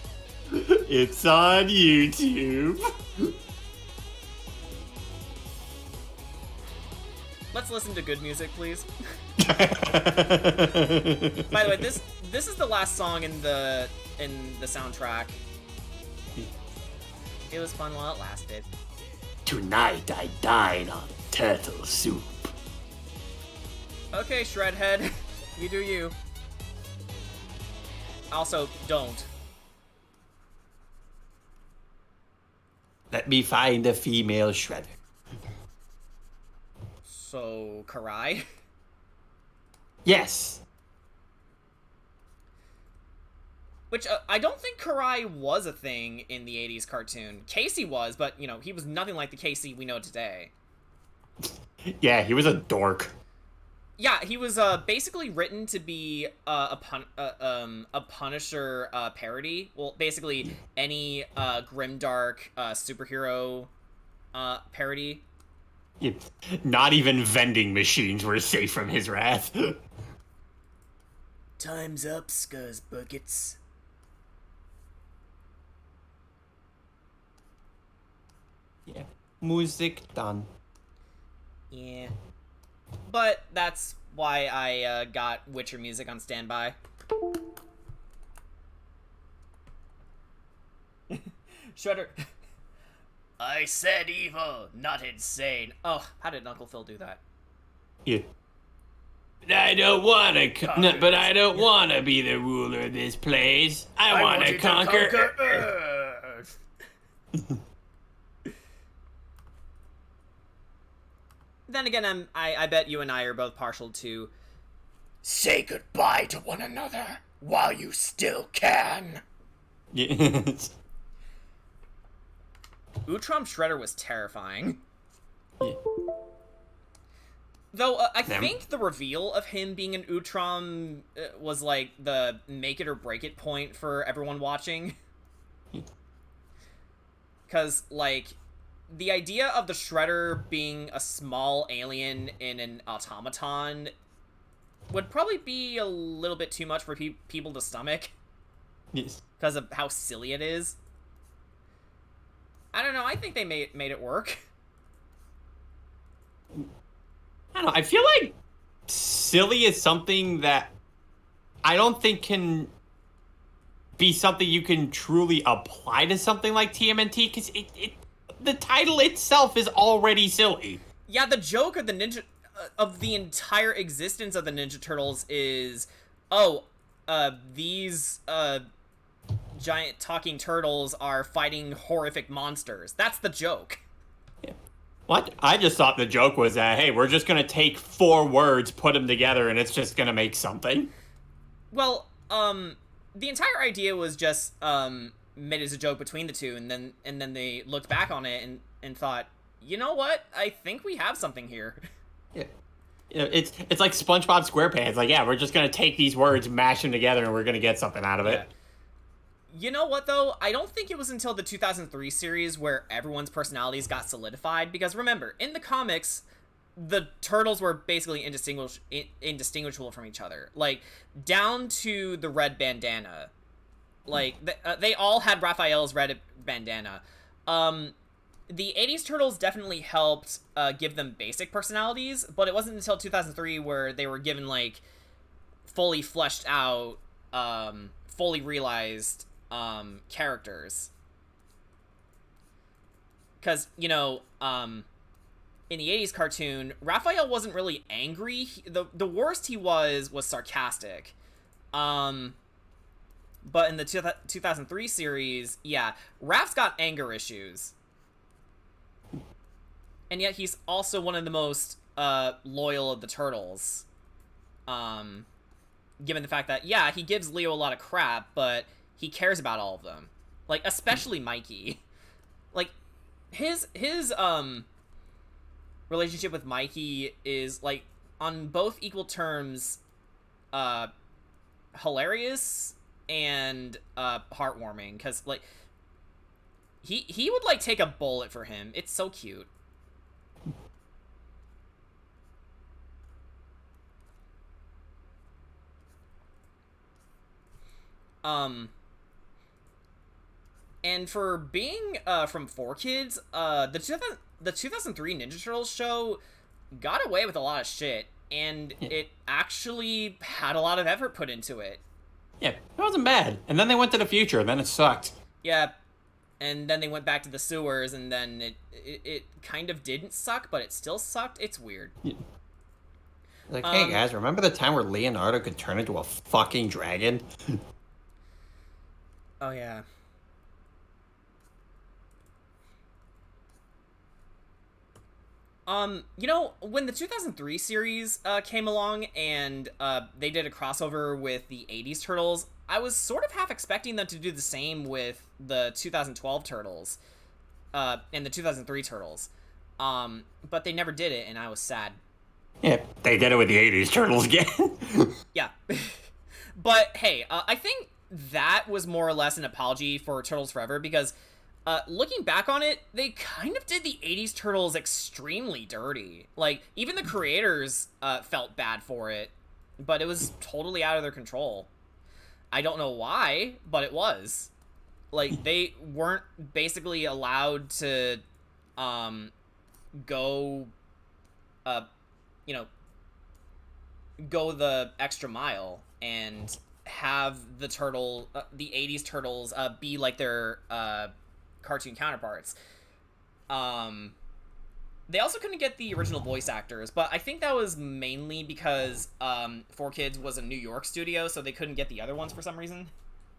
It's on YouTube. Let's listen to good music, please. By the way, this is the last song in the soundtrack. It was fun while it lasted. Tonight I dine on turtle soup. Okay, Shredhead, you do you. Also, don't. Let me find a female Shredder. So, Karai? Yes. Which, I don't think Karai was a thing in the 80s cartoon. Casey was, but, you know, he was nothing like the Casey we know today. Yeah, he was a dork. Yeah, he was basically written to be a Punisher parody. Well, basically any grimdark superhero parody. Yeah. Not even vending machines were safe from his wrath. Time's up, Scuzz Buckets. Yeah. Music done. Yeah. But that's why I got Witcher music on standby. Shredder. I said evil, not insane. Oh, how did Uncle Phil do that? Yeah. I don't wanna, but I don't wanna be the ruler of this place. I wanna conquer Earth. Then again, I bet you and I are both partial to say goodbye to one another while you still can. Yes. Utrom Shredder was terrifying. Yeah. Though, I think the reveal of him being an Utrom was, like, the make it or break it point for everyone watching. Because, like, the idea of the Shredder being a small alien in an automaton would probably be a little bit too much for people to stomach. Yes. Because of how silly it is. I don't know, I think they made it work. I don't know, I feel like silly is something that I don't think can be something you can truly apply to something like TMNT, because the title itself is already silly. Yeah, the joke of the of the entire existence of the Ninja Turtles is, these giant talking turtles are fighting horrific monsters. That's the joke. Yeah. What? I just thought the joke was that, hey, we're just gonna take 4 words, put them together, and it's just gonna make something. Well, the entire idea was just made as a joke between the two, and then they looked back on it and thought, you know what? I think we have something here. Yeah. You know, it's like SpongeBob SquarePants. Like, yeah, we're just gonna take these words, mash them together, and we're gonna get something out of it. Yeah. You know what, though? I don't think it was until the 2003 series where everyone's personalities got solidified, because remember, in the comics, the Turtles were basically indistinguishable from each other. Like, down to the red bandana. Like, they all had Raphael's red bandana. The 80s Turtles definitely helped give them basic personalities, but it wasn't until 2003 where they were given, like, fully fleshed out, fully realized characters. Because, you know, in the 80s cartoon, Raphael wasn't really angry. The worst he was sarcastic. But in the 2003 series, yeah, Raph's got anger issues. And yet he's also one of the most loyal of the turtles. Given the fact that, yeah, he gives Leo a lot of crap, but he cares about all of them. Like, especially Mikey. Like, his relationship with Mikey is, like, on both equal terms, hilarious and heartwarming, because, like, he would, like, take a bullet for him. It's so cute. And for being from 4Kids, the 2003 Ninja Turtles show got away with a lot of shit, and it actually had a lot of effort put into it. Yeah, it wasn't bad. And then they went to the future, and then it sucked. Yeah, and then they went back to the sewers, and then it kind of didn't suck, but it still sucked. It's weird. Yeah. Like, hey guys, remember the time where Leonardo could turn into a fucking dragon? Oh, yeah. You know, when the 2003 series came along and they did a crossover with the 80s Turtles, I was sort of half expecting them to do the same with the 2012 Turtles and the 2003 Turtles. But they never did it, and I was sad. Yeah, they did it with the 80s Turtles again. Yeah. But, hey, I think that was more or less an apology for Turtles Forever, because looking back on it, they kind of did the 80s Turtles extremely dirty. Like, even the creators felt bad for it, but it was totally out of their control. I don't know why, but it was. Like, they weren't basically allowed to go, you know, go the extra mile and have the the 80s Turtles be like their cartoon counterparts. They also couldn't get the original voice actors, but I think that was mainly because 4Kids was a New York studio, so they couldn't get the other ones for some reason.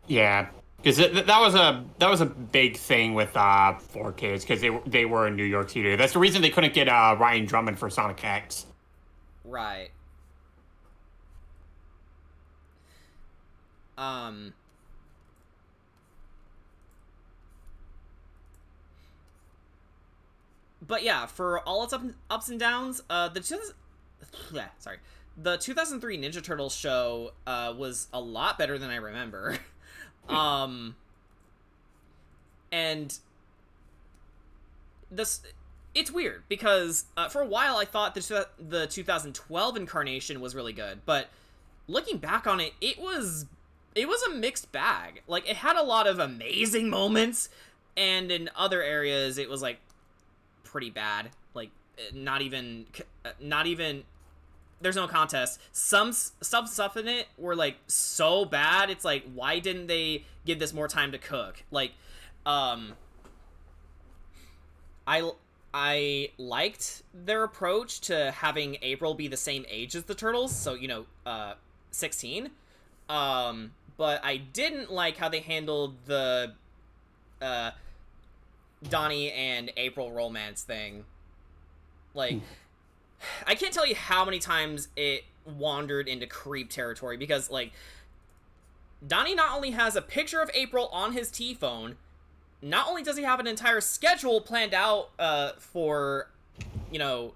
Yeah, because that was a big thing with 4Kids, because they were a New York studio. That's the reason they couldn't get Ryan Drummond for Sonic X. Right. But yeah, for all its ups and downs, the 2003 Ninja Turtles show was a lot better than I remember. And it's weird because for a while I thought the 2012 incarnation was really good, but looking back on it, it was a mixed bag. Like, it had a lot of amazing moments, and in other areas it was like pretty bad. Like, not even there's no contest. Some stuff in it were like so bad, it's like, why didn't they give this more time to cook? Like, I liked their approach to having April be the same age as the Turtles, so, you know, 16. But I didn't like how they handled the Donnie and April romance thing. Like, I can't tell you how many times it wandered into creep territory, because, like, Donnie not only has a picture of April on his T-phone, not only does he have an entire schedule planned out for, you know,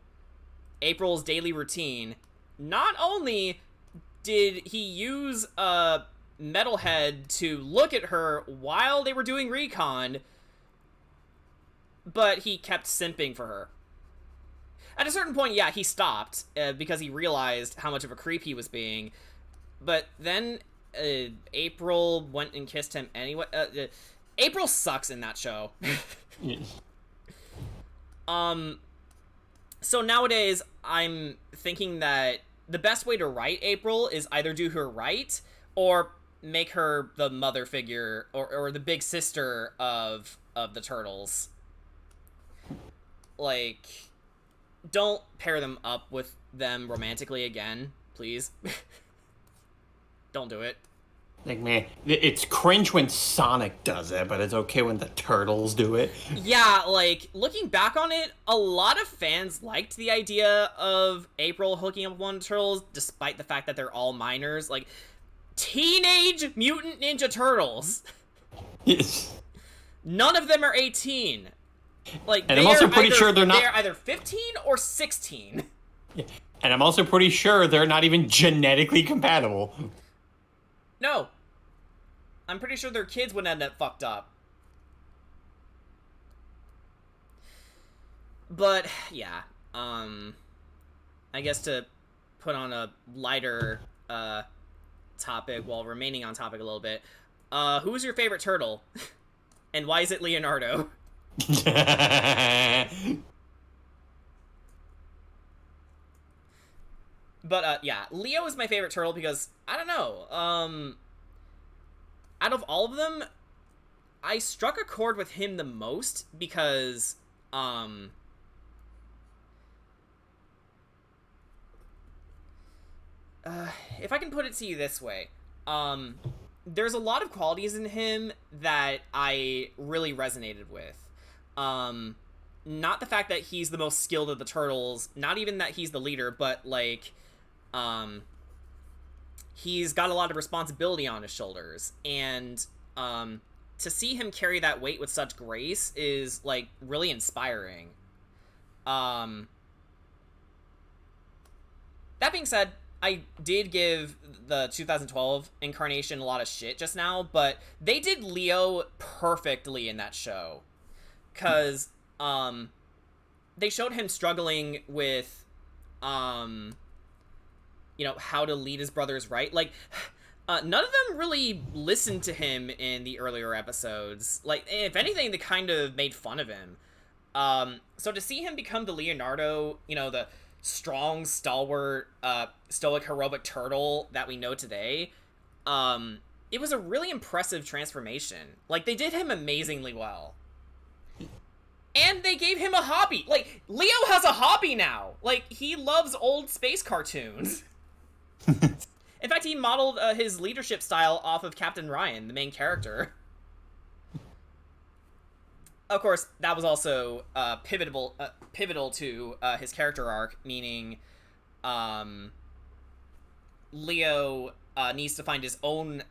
April's daily routine, not only did he use Metalhead to look at her while they were doing recon, but he kept simping for her. At a certain point, yeah, he stopped because he realized how much of a creep he was being. But then April went and kissed him anyway. April sucks in that show. So nowadays, I'm thinking that the best way to write April is either do her right or make her the mother figure or the big sister of the Turtles. Like, don't pair them up with them romantically again, please. Don't do it. Like, man, it's cringe when Sonic does it, but it's okay when the Turtles do it. Yeah, like, looking back on it, a lot of fans liked the idea of April hooking up with one of the turtles, despite the fact that they're all minors. Like, Teenage Mutant Ninja Turtles. Yes. None of them are 18. Like, And I'm also pretty sure they're not... They're either 15 or 16. Yeah. And I'm also pretty sure they're not even genetically compatible. No. I'm pretty sure their kids would end up fucked up. But, yeah. I guess to put on a lighter topic while remaining on topic a little bit, who's your favorite turtle? And why is it Leonardo? But, yeah, Leo is my favorite turtle because, I don't know, out of all of them, I struck a chord with him the most because, if I can put it to you this way, there's a lot of qualities in him that I really resonated with. Not the fact that he's the most skilled of the turtles, not even that he's the leader, but, like, he's got a lot of responsibility on his shoulders, and, to see him carry that weight with such grace is, like, really inspiring. That being said, I did give the 2012 incarnation a lot of shit just now, but they did Leo perfectly in that show. 'Cause, they showed him struggling with, you know, how to lead his brothers right. Like, none of them really listened to him in the earlier episodes. Like, if anything, they kind of made fun of him. So to see him become the Leonardo, you know, the strong, stalwart, stoic, heroic turtle that we know today, it was a really impressive transformation. Like, they did him amazingly well. And they gave him a hobby. Like, Leo has a hobby now. Like, he loves old space cartoons. In fact, he modeled his leadership style off of Captain Ryan, the main character. Of course, that was also pivotal to his character arc, meaning Leo needs to find his own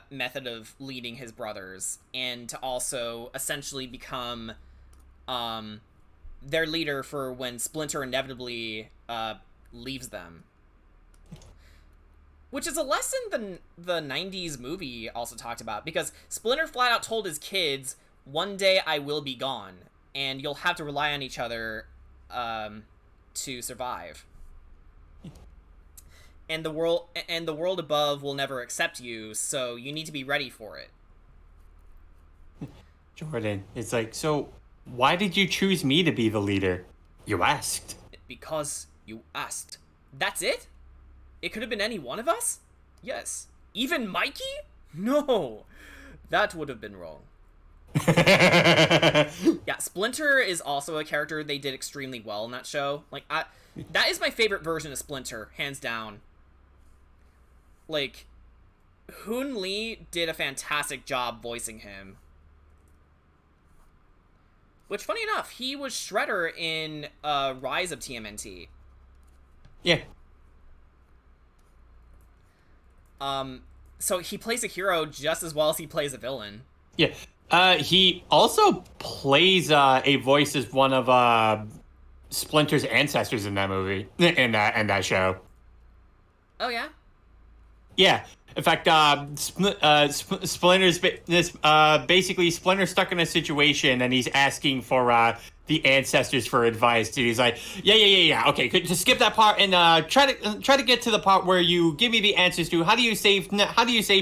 method of leading his brothers, and to also essentially become their leader for when Splinter inevitably leaves them. Which is a lesson the 90s movie also talked about, because Splinter flat out told his kids, one day I will be gone, and you'll have to rely on each other to survive. And the world above will never accept you, so you need to be ready for it. Jordan, it's like, so why did you choose me to be the leader? You asked. Because you asked. That's it? It could have been any one of us? Yes. Even Mikey? No. That would have been wrong. Yeah, Splinter is also a character they did extremely well in that show. Like, that is my favorite version of Splinter, hands down. Like, Hoon Lee did a fantastic job voicing him. Which, funny enough, he was Shredder in Rise of TMNT. Yeah. So he plays a hero just as well as he plays a villain. Yeah. He also plays a voice as one of Splinter's ancestors in that movie, in that show. Oh yeah? Yeah. In fact, Splinter's basically Splinter's stuck in a situation, and he's asking for the ancestors for advice. And he's like, yeah. Okay, just skip that part and try to get to the part where you give me the answers to how do you save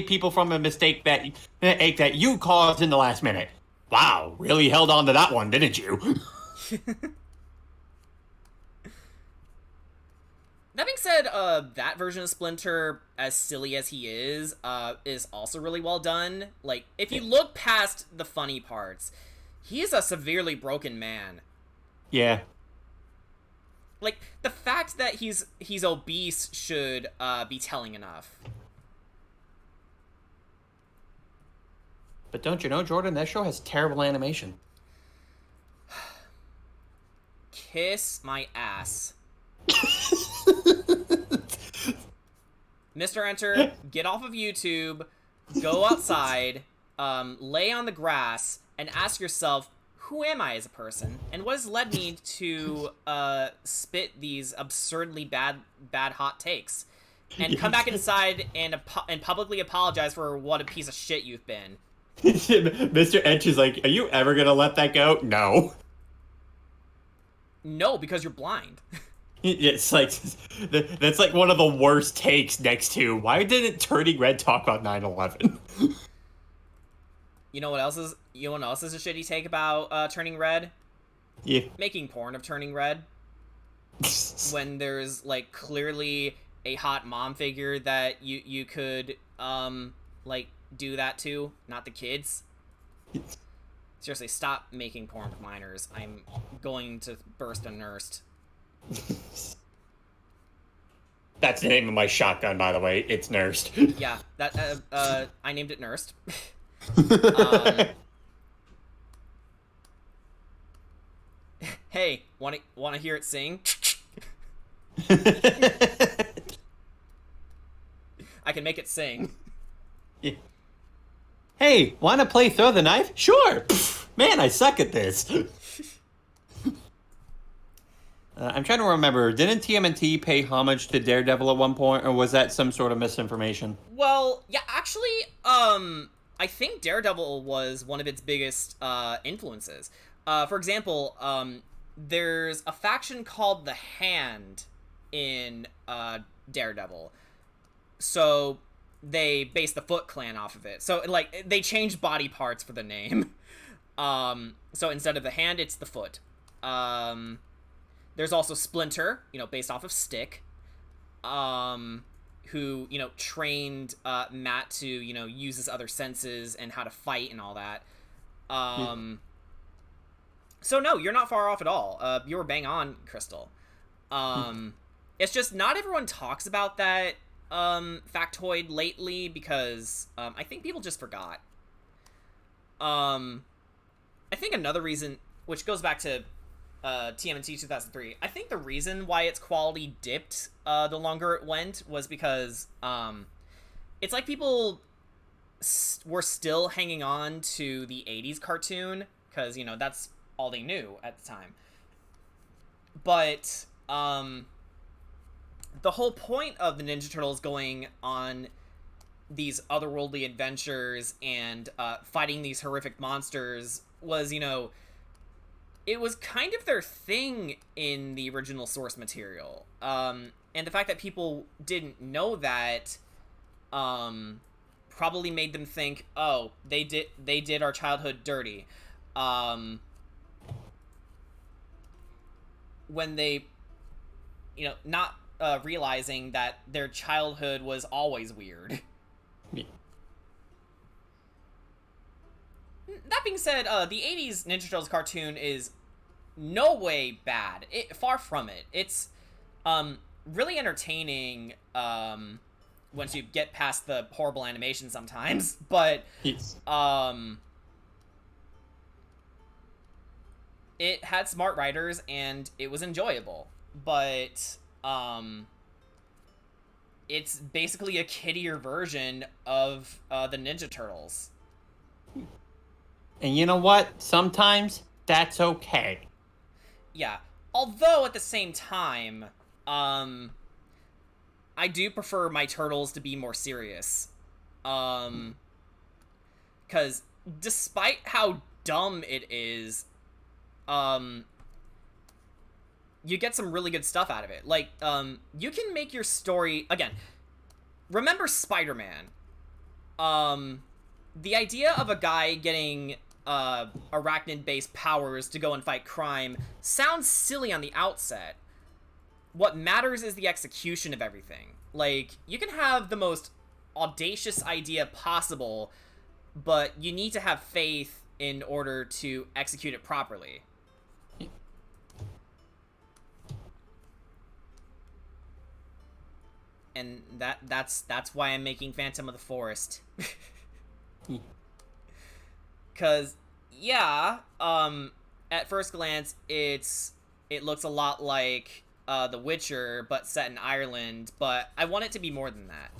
people from a mistake that you caused in the last minute. Wow, really held on to that one, didn't you? That being said, that version of Splinter, as silly as he is also really well done. Like, if you look past the funny parts, he is a severely broken man. Yeah. Like, the fact that he's obese should be telling enough. But don't you know, Jordan, that show has terrible animation. Kiss my ass. Mr. Enter, get off of YouTube, go outside, lay on the grass, and ask yourself, who am I as a person? And what has led me to spit these absurdly bad hot takes? And come back inside and publicly apologize for what a piece of shit you've been. Mr. Enter's like, are you ever gonna let that go? No. No, because you're blind. It's like, that's like one of the worst takes next to, why didn't Turning Red talk about 9/11? You know what else is a shitty take about Turning Red? Yeah. Making porn of Turning Red. When there's like clearly a hot mom figure that you could like do that to, not the kids. Seriously, stop making porn with minors. I'm going to burst a nursed. That's the name of my shotgun, by the way. It's nursed. Yeah, that I named it nursed. Hey, want to hear it sing? I can make it sing. Yeah. Hey, wanna play Throw the Knife? Sure! Pfft, man, I suck at this. I'm trying to remember, didn't TMNT pay homage to Daredevil at one point, or was that some sort of misinformation? Well, yeah, actually, I think Daredevil was one of its biggest influences. For example, there's a faction called the Hand in Daredevil. So they based the Foot Clan off of it. So like they changed body parts for the name. So instead of the hand, it's the foot. There's also Splinter, based off of Stick, who, trained Matt to, use his other senses and how to fight and all that. So no, you're not far off at all. You were bang on, Crystal. It's just not everyone talks about that factoid lately because I think people just forgot. I think another reason, which goes back to TMNT 2003, I think the reason why its quality dipped the longer it went was because it's like people were still hanging on to the 80s cartoon because, that's all they knew at the time. But the whole point of the Ninja Turtles going on these otherworldly adventures and fighting these horrific monsters was, it was kind of their thing in the original source material. And the fact that people didn't know that probably made them think, oh, they did our childhood dirty. When they, not realizing that their childhood was always weird. Yeah. That being said, the 80s Ninja Turtles cartoon is no way bad. Far from it. It's really entertaining once you get past the horrible animation sometimes, but Yes. It had smart writers and it was enjoyable, but it's basically a kiddier version of the Ninja Turtles. And you know what? Sometimes that's okay. Yeah, although at the same time, I do prefer my turtles to be more serious. Because despite how dumb it is, you get some really good stuff out of it. Like, you can make your story... Again, remember Spider-Man. The idea of a guy getting arachnid-based powers to go and fight crime sounds silly on the outset. What matters is the execution of everything. Like, you can have the most audacious idea possible, but you need to have faith in order to execute it properly. And that's why I'm making Phantom of the Forest. Cause yeah, at first glance, it looks a lot like The Witcher, but set in Ireland. But I want it to be more than that.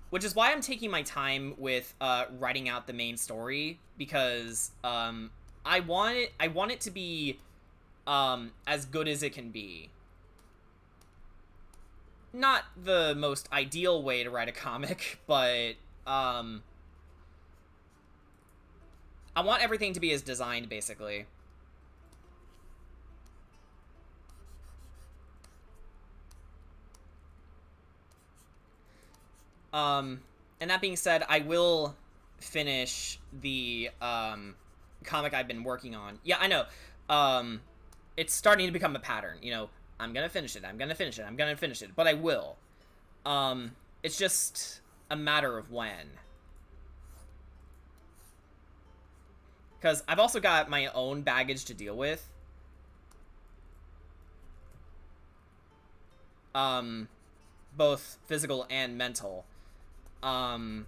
Which is why I'm taking my time with writing out the main story, because I want it to be as good as it can be. Not the most ideal way to write a comic, but I want everything to be as designed, basically. And that being said, I will finish the comic I've been working on. Yeah, I know. It's starting to become a pattern. You know, I'm gonna finish it. I'm gonna finish it. I'm gonna finish it. But I will. It's just a matter of when. Because I've also got my own baggage to deal with. Both physical and mental. I've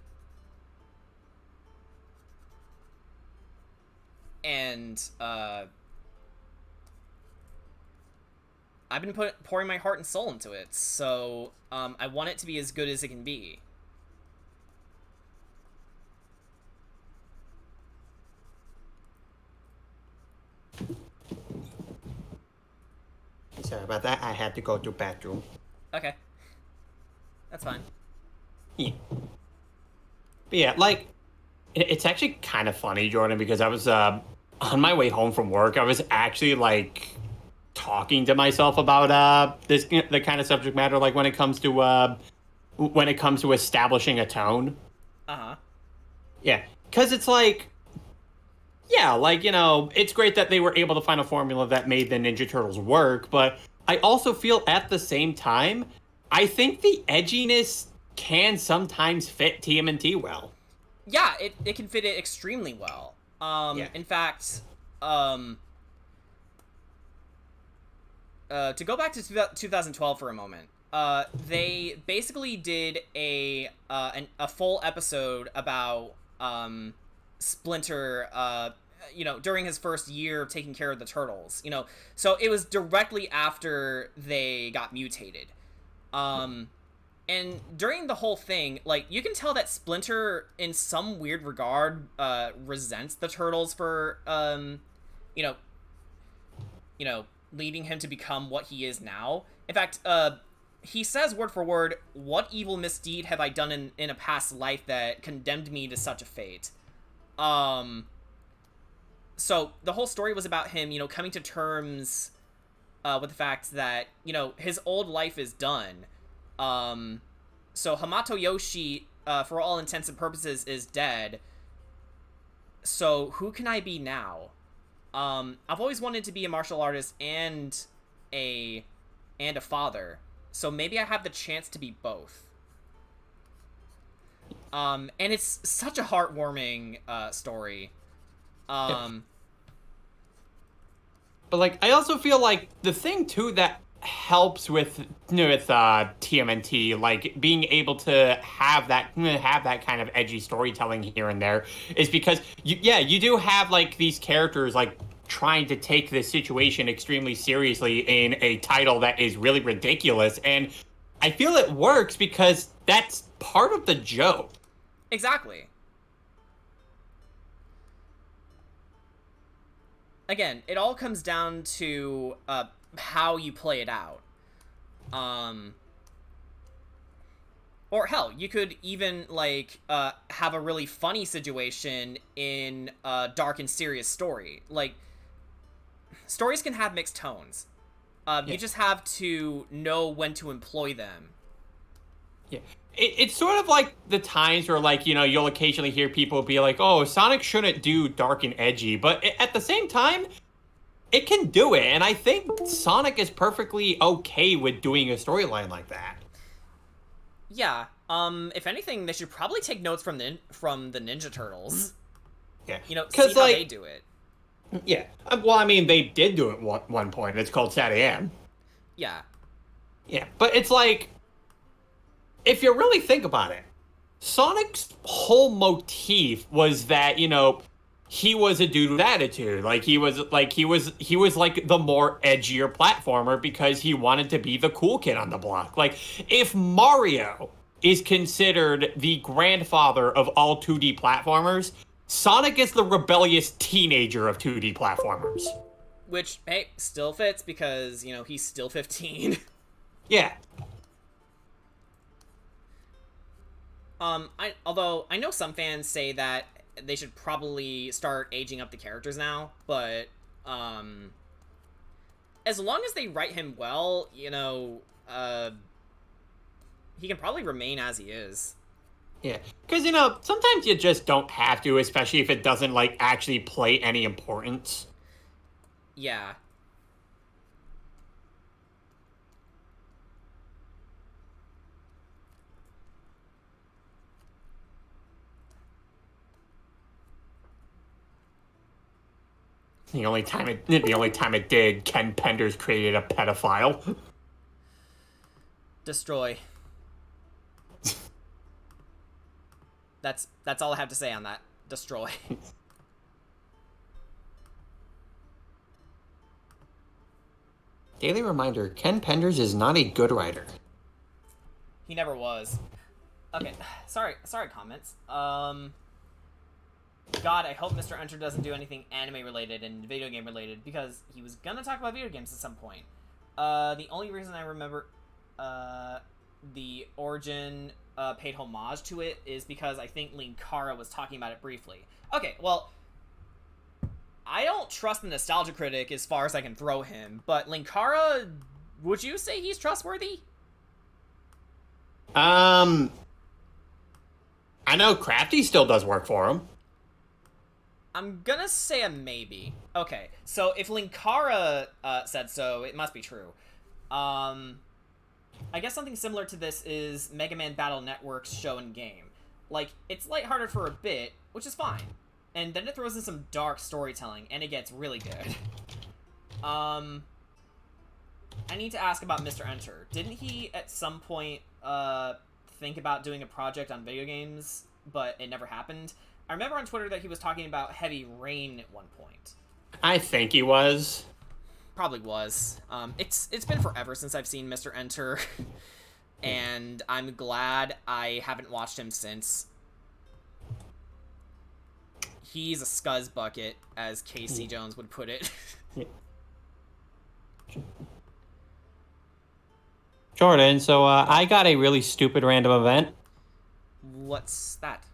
been pouring my heart and soul into it, so I want it to be as good as it can be. Sorry about that. I had to go to bathroom. Okay. That's fine. Yeah. But yeah, like, it's actually kind of funny, Jordan, because I was on my way home from work. I was actually like talking to myself about the kind of subject matter, like when it comes to establishing a tone. Uh-huh. Yeah, because it's like, yeah, like, you know, it's great that they were able to find a formula that made the Ninja Turtles work, but I also feel at the same time, I think the edginess can sometimes fit TMNT well. Yeah, it can fit it extremely well. Yeah. In fact, to go back to 2012 for a moment, they basically did a full episode about Splinter, you know, during his first year of taking care of the turtles. You know, so it was directly after they got mutated. And during the whole thing, like, you can tell that Splinter, in some weird regard, resents the turtles for, you know, leading him to become what he is now. In fact, he says word for word, "What evil misdeed have I done in a past life that condemned me to such a fate?" So the whole story was about him, you know, coming to terms with the fact that, you know, his old life is done. So Hamato Yoshi, for all intents and purposes, is dead. So who can I be now? I've always wanted to be a martial artist and a father. So maybe I have the chance to be both. And it's such a heartwarming Yeah. story. But like, I also feel like the thing too that helps with TMNT, like being able to have that kind of edgy storytelling here and there, is because you do have like these characters like trying to take this situation extremely seriously in a title that is really ridiculous, and I feel it works because that's part of the joke. Exactly. Again, it all comes down to how you play it out. Or hell, you could even like have a really funny situation in a dark and serious story. Like, stories can have mixed tones. You just have to know when to employ them. Yeah. It's sort of like the times where, like, you know, you'll occasionally hear people be like, oh, Sonic shouldn't do dark and edgy. But at the same time, it can do it. And I think Sonic is perfectly okay with doing a storyline like that. Yeah. If anything, they should probably take notes from the Ninja Turtles. Yeah. You know, see how they do it. Yeah. Well, I mean, they did do it at one point. It's called Sad AM. Yeah. Yeah. But it's like, if you really think about it, Sonic's whole motif was that, he was a dude with attitude. Like he was like the more edgier platformer because he wanted to be the cool kid on the block. Like if Mario is considered the grandfather of all 2D platformers, Sonic is the rebellious teenager of 2D platformers. Which, hey, still fits because, he's still 15. Yeah. Although I know some fans say that they should probably start aging up the characters now, but as long as they write him well, he can probably remain as he is. Yeah, because, sometimes you just don't have to, especially if it doesn't, actually play any importance. Yeah. The only time it did, Ken Penders created a pedophile. Destroy. That's all I have to say on that. Destroy. Daily reminder, Ken Penders is not a good writer. He never was. Okay, sorry comments. God, I hope Mr. Enter doesn't do anything anime related and video game related, because he was gonna talk about video games at some point. The only reason I remember the Origin paid homage to it is because I think Linkara was talking about it briefly. Okay, well, I don't trust the Nostalgia Critic as far as I can throw him, but Linkara, would you say he's trustworthy? I know Crafty still does work for him. I'm gonna say a maybe. Okay, so if Linkara said so, it must be true. I guess something similar to this is Mega Man Battle Network's show and game. Like, it's lighthearted for a bit, which is fine. And then it throws in some dark storytelling, and it gets really good. I need to ask about Mr. Enter. Didn't he, at some point, think about doing a project on video games, but it never happened? I remember on Twitter that he was talking about Heavy Rain at one point. I think he was. Probably was. It's been forever since I've seen Mr. Enter, and I'm glad I haven't watched him since. He's a scuzz bucket, as Casey Jones would put it. Jordan, so I got a really stupid random event. What's that?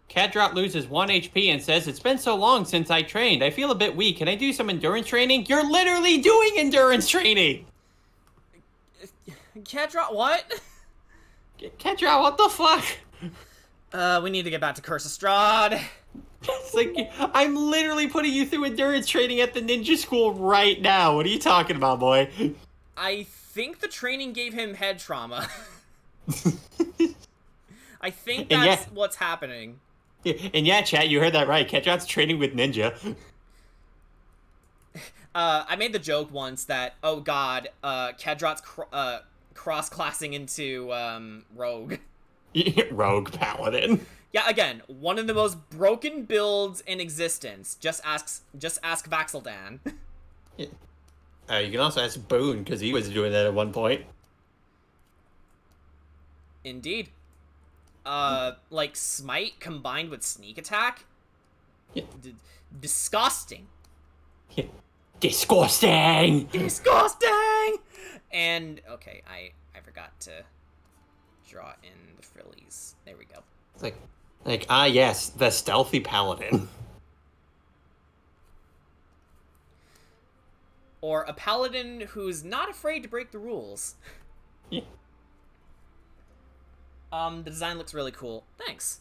Cat Drop loses 1 HP and says, "It's been so long since I trained. I feel a bit weak. Can I do some endurance training?" You're literally doing endurance training! Cat Drop, what? Cat Drop, what the fuck? We need to get back to Curse of Strahd. It's like, I'm literally putting you through endurance training at the ninja school right now. What are you talking about, boy? I think the training gave him head trauma. I think that's what's happening. And yeah, chat, you heard that right. Cat Drop's training with Ninja. I made the joke once that, oh god, Kedrot's cross-classing into Rogue. Rogue Paladin. Yeah, again, one of the most broken builds in existence. Just ask Vaxeldan. Yeah. You can also ask Boone, because he was doing that at one point. Indeed. Like Smite combined with Sneak Attack? Yeah. Disgusting. Yeah. Disgusting! Disgusting! And, okay, I forgot to draw in the frillies. There we go. It's like, yes, the stealthy paladin. Or a paladin who's not afraid to break the rules. Yeah. The design looks really cool. Thanks.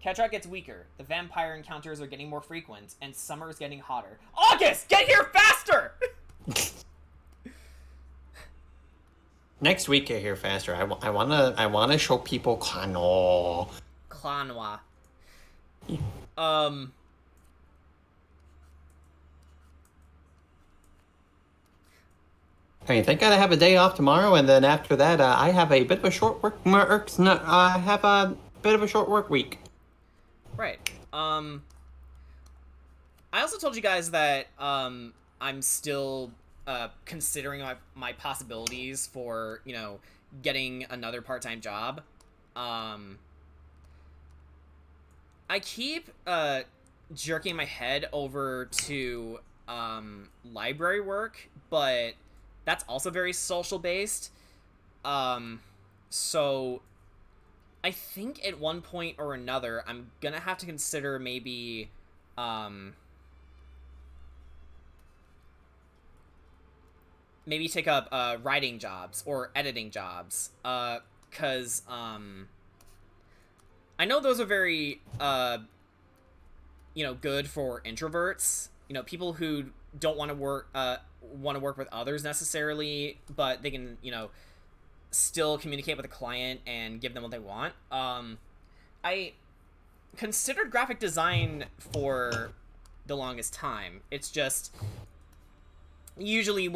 Ketrot gets weaker. The vampire encounters are getting more frequent, and summer is getting hotter. August, get here faster! Next week, get here faster. I wanna show people Kano. Clanwa. I think I have a day off tomorrow, and then after that, I have a bit of a short I have a bit of a short work week. Right. I also told you guys that I'm still considering my possibilities for, you know, getting another part-time job. Um, I keep jerking my head over to library work, but that's also very social based. So I think at one point or another, I'm gonna have to consider maybe take up writing jobs or editing jobs. Cause I know those are very good for introverts. You know, people who don't want to work with others necessarily, but they can, still communicate with a client and give them what they want. I considered graphic design for the longest time. It's just usually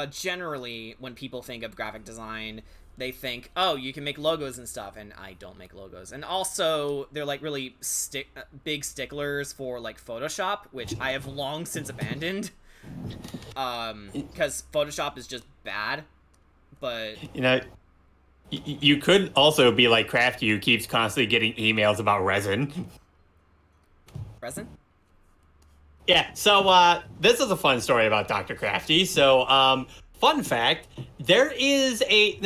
generally when people think of graphic design, they think, oh, you can make logos and stuff, and I don't make logos. And also, they're like really big sticklers for like Photoshop, which I have long since abandoned. Because Photoshop is just bad. But you could also be like Crafty, who keeps constantly getting emails about resin. Resin? Yeah, so this is a fun story about Dr. Crafty. So, fun fact, there is a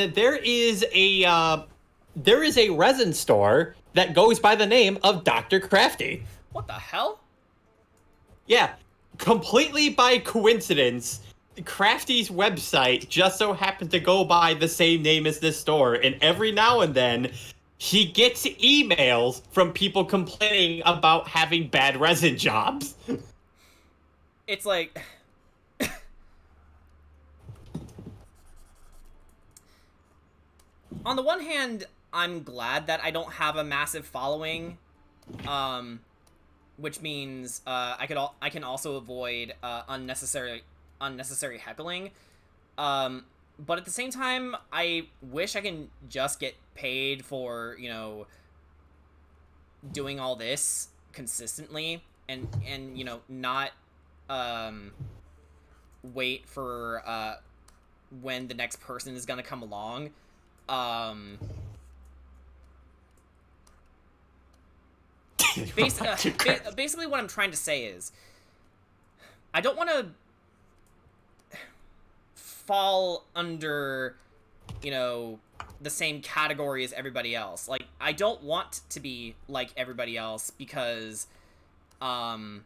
resin store that goes by the name of Dr. Crafty. What the hell? Yeah, completely by coincidence, Crafty's website just so happened to go by the same name as this store, and every now and then he gets emails from people complaining about having bad resin jobs. It's like on the one hand, I'm glad that I don't have a massive following, which means I can also avoid unnecessary heckling. But at the same time, I wish I can just get paid for, doing all this consistently and not wait for when the next person is gonna come along. Basically what I'm trying to say is I don't want to fall under the same category as everybody else. Like, I don't want to be like everybody else because I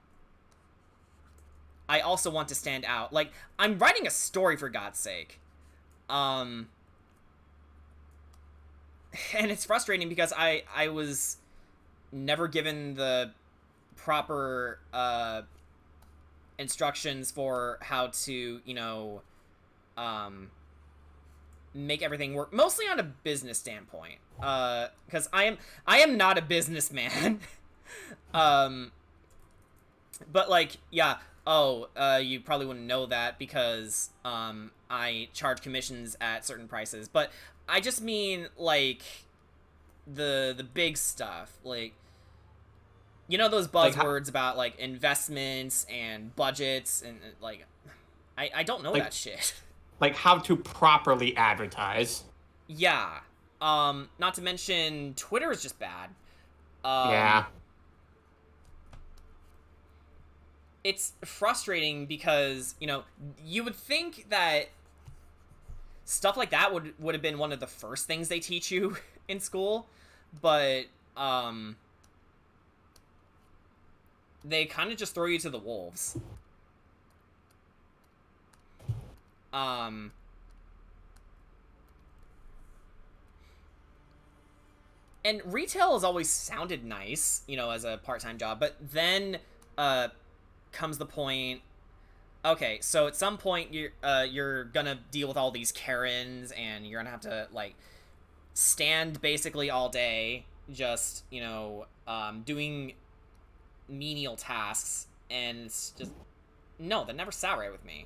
also want to stand out. Like, I'm writing a story, for God's sake. And it's frustrating because I was never given the proper instructions for how to, make everything work, mostly on a business standpoint. Because I am not a businessman. But like, yeah. You probably wouldn't know that because I charge commissions at certain prices. But I just mean like the big stuff, like those buzzwords about like investments and budgets and like I don't know that shit. Like how to properly advertise. Yeah. Not to mention Twitter is just bad. Yeah. It's frustrating because, you would think that stuff like that would have been one of the first things they teach you in school, but they kind of just throw you to the wolves. And retail has always sounded nice, as a part-time job, but then comes the point, okay, so at some point you're gonna deal with all these Karens and you're gonna have to like stand basically all day just doing menial tasks, and it's just, no, that never sat right with me.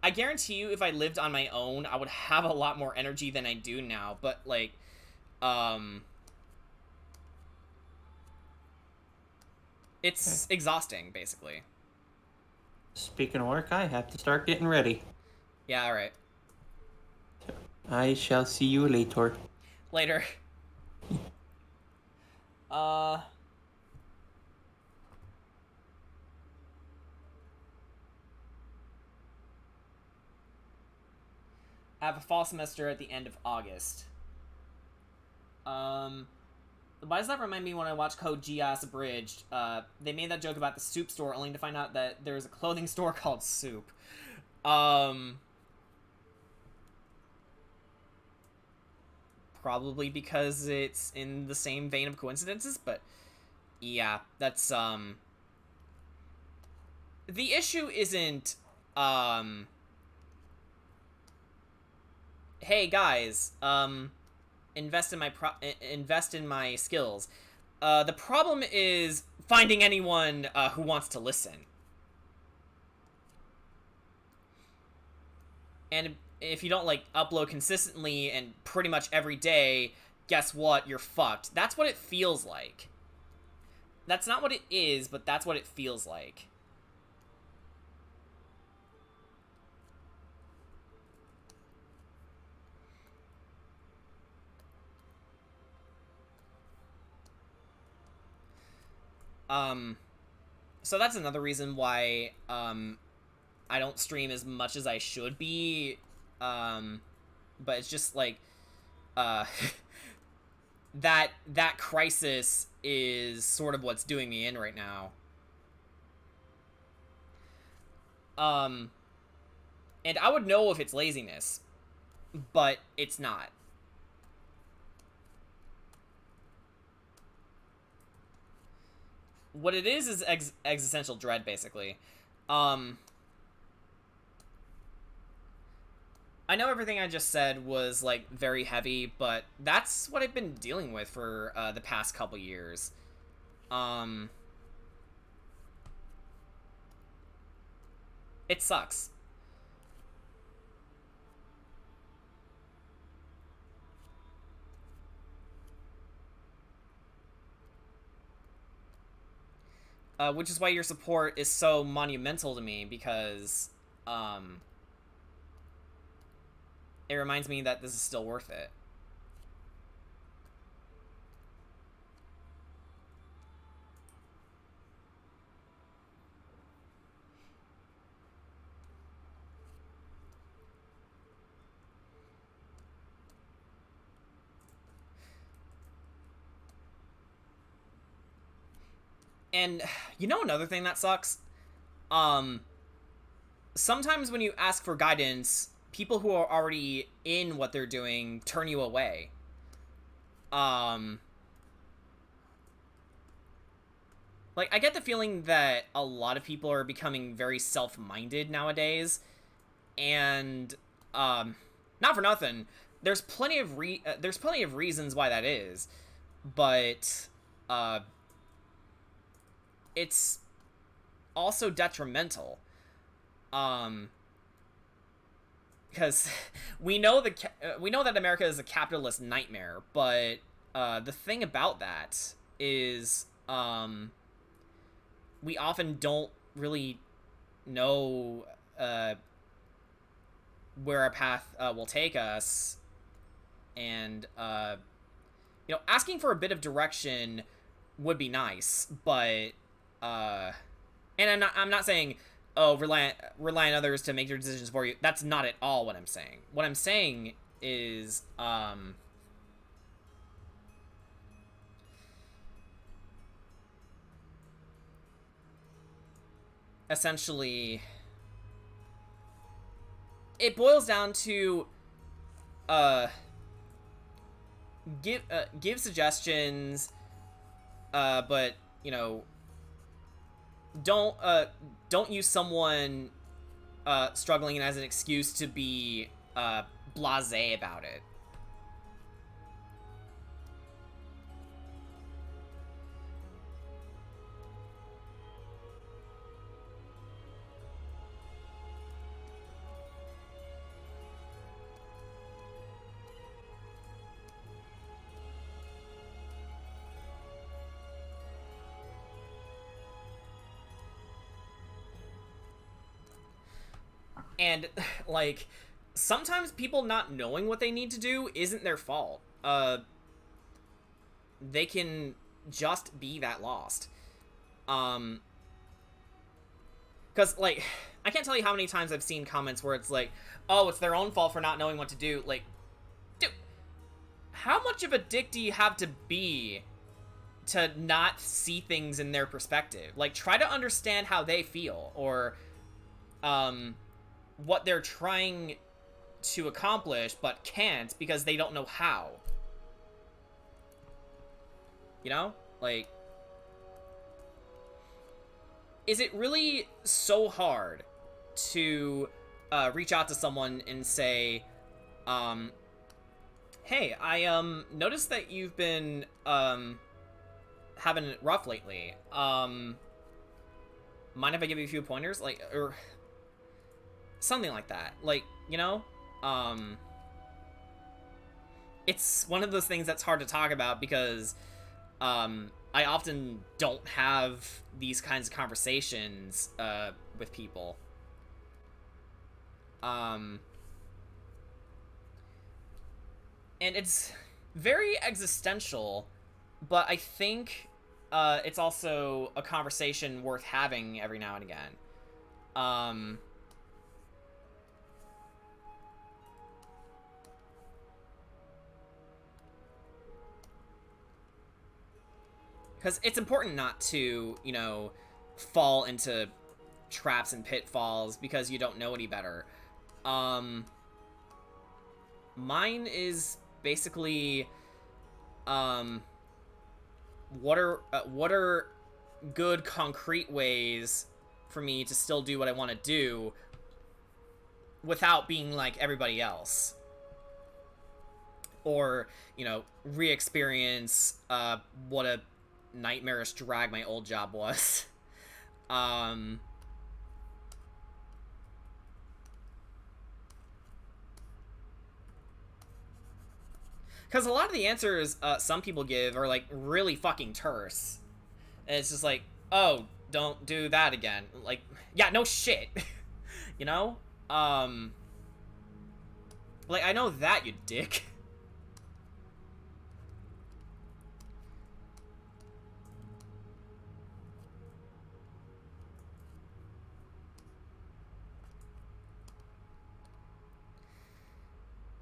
I guarantee you, if I lived on my own, I would have a lot more energy than I do now. But like, it's exhausting, basically. Speaking of work, I have to start getting ready. Yeah, all right. I shall see you later. Later. I have a fall semester at the end of August. Why does that remind me when I watched Code Geass Abridged? They made that joke about the soup store only to find out that there's a clothing store called Soup. Probably because it's in the same vein of coincidences, but yeah, that's, the issue isn't, hey guys, invest in my skills. The problem is finding anyone who wants to listen. And if you don't like upload consistently and pretty much every day, guess what? You're fucked. That's what it feels like. That's not what it is, but that's what it feels like. So that's another reason why, I don't stream as much as I should be, but it's just, like, that crisis is sort of what's doing me in right now. And I would know if it's laziness, but it's not. What it is existential dread, basically. I know everything I just said was, like, very heavy, but that's what I've been dealing with for, the past couple years. It sucks. Which is why your support is so monumental to me, because, it reminds me that this is still worth it. And, you know another thing that sucks? Sometimes when you ask for guidance, people who are already in what they're doing turn you away. Like, I get the feeling that a lot of people are becoming very self-minded nowadays, and, not for nothing, there's plenty of reasons why that is, but, it's also detrimental. Because we know that America is a capitalist nightmare, but the thing about that is we often don't really know where our path will take us, and you know, asking for a bit of direction would be nice, but and I'm not saying, oh, rely on others to make your decisions for you. That's not at all what I'm saying. What I'm saying is, essentially, it boils down to, give suggestions, but, you know, don't use someone struggling as an excuse to be blasé about it. And, like, sometimes people not knowing what they need to do isn't their fault. They can just be that lost. Because, like, I can't tell you how many times I've seen comments where it's like, oh, it's their own fault for not knowing what to do. Like, dude, how much of a dick do you have to be to not see things in their perspective? Like, try to understand how they feel, or, what they're trying to accomplish, but can't because they don't know how. You know? Like, is it really so hard to reach out to someone and say, hey, I noticed that you've been having it rough lately. Mind if I give you a few pointers? Like, or something like that. Like, you know? It's one of those things that's hard to talk about because I often don't have these kinds of conversations with people. And it's very existential, but I think it's also a conversation worth having every now and again. Because it's important not to, you know, fall into traps and pitfalls because you don't know any better. Mine is basically, what are good concrete ways for me to still do what I want to do without being like everybody else? Or, you know, re-experience what a nightmarish drag my old job was. Because a lot of the answers some people give are, like, really fucking terse. And it's just like, oh, don't do that again. Like, yeah, no shit. You know? Like, I know that, you dick.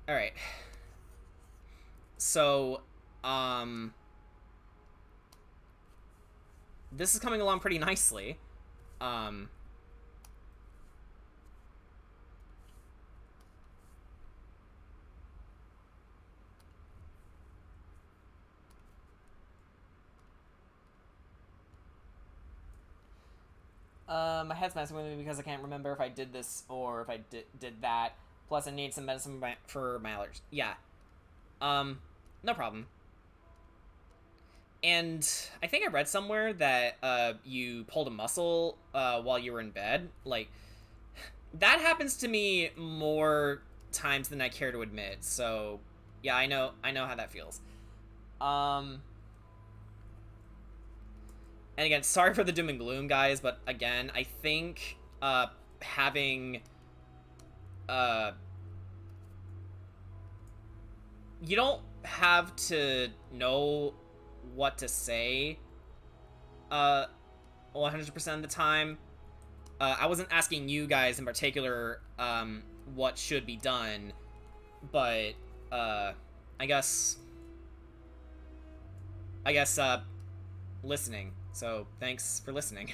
Alright. So, this is coming along pretty nicely. My head's messing with me because I can't remember if I did this or if I did that. Plus, I need some medicine for my allergies. Yeah. No problem. And I think I read somewhere that, you pulled a muscle, while you were in bed. Like, that happens to me more times than I care to admit. So, yeah, I know how that feels. And again, sorry for the doom and gloom, guys, but again, I think, having, you don't have to know what to say 100% of the time. I wasn't asking you guys in particular what should be done, but I guess listening. So thanks for listening.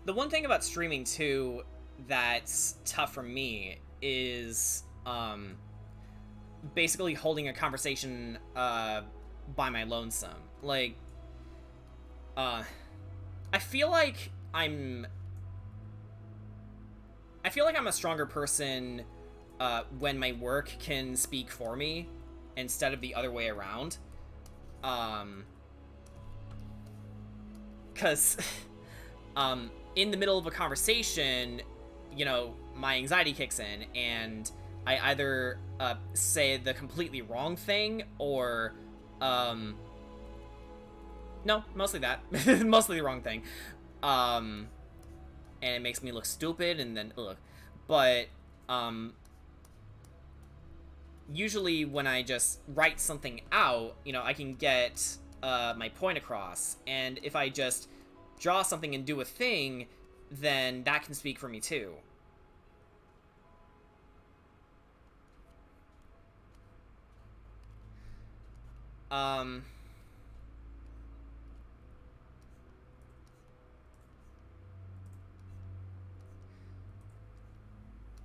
The one thing about streaming, too, that's tough for me is, basically holding a conversation, by my lonesome. Like, I feel like I'm a stronger person, when my work can speak for me. instead of the other way around. Because in the middle of a conversation, you know, my anxiety kicks in, and I either say the completely wrong thing, or no, mostly that. Mostly the wrong thing. And it makes me look stupid, and then ugh. But usually when I just write something out, you know, I can get my point across. And if I just draw something and do a thing, then that can speak for me too.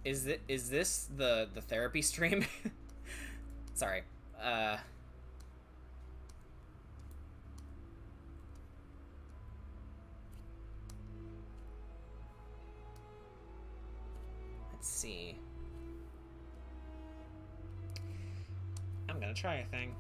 Is this the therapy stream? Sorry. Let's see. I'm gonna try a thing.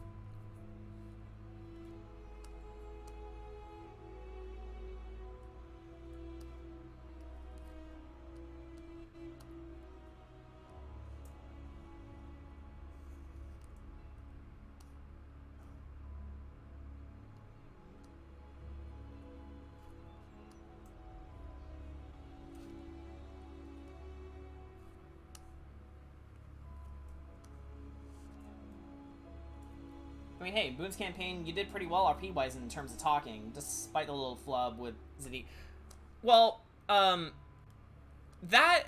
I mean, hey, Boone's campaign, you did pretty well RP-wise in terms of talking, despite the little flub with Ziddy. Well, that...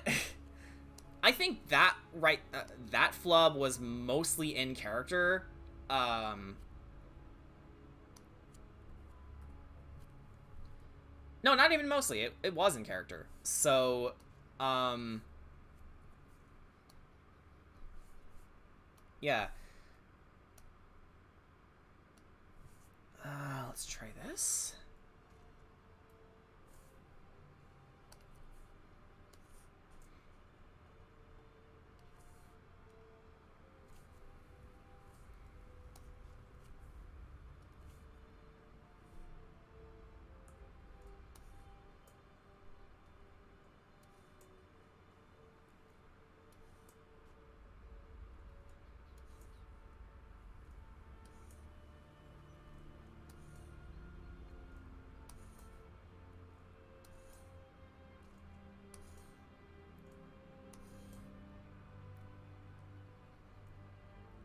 I think that, that flub was mostly in character. No, not even mostly. It was in character. So, yeah. Let's try this.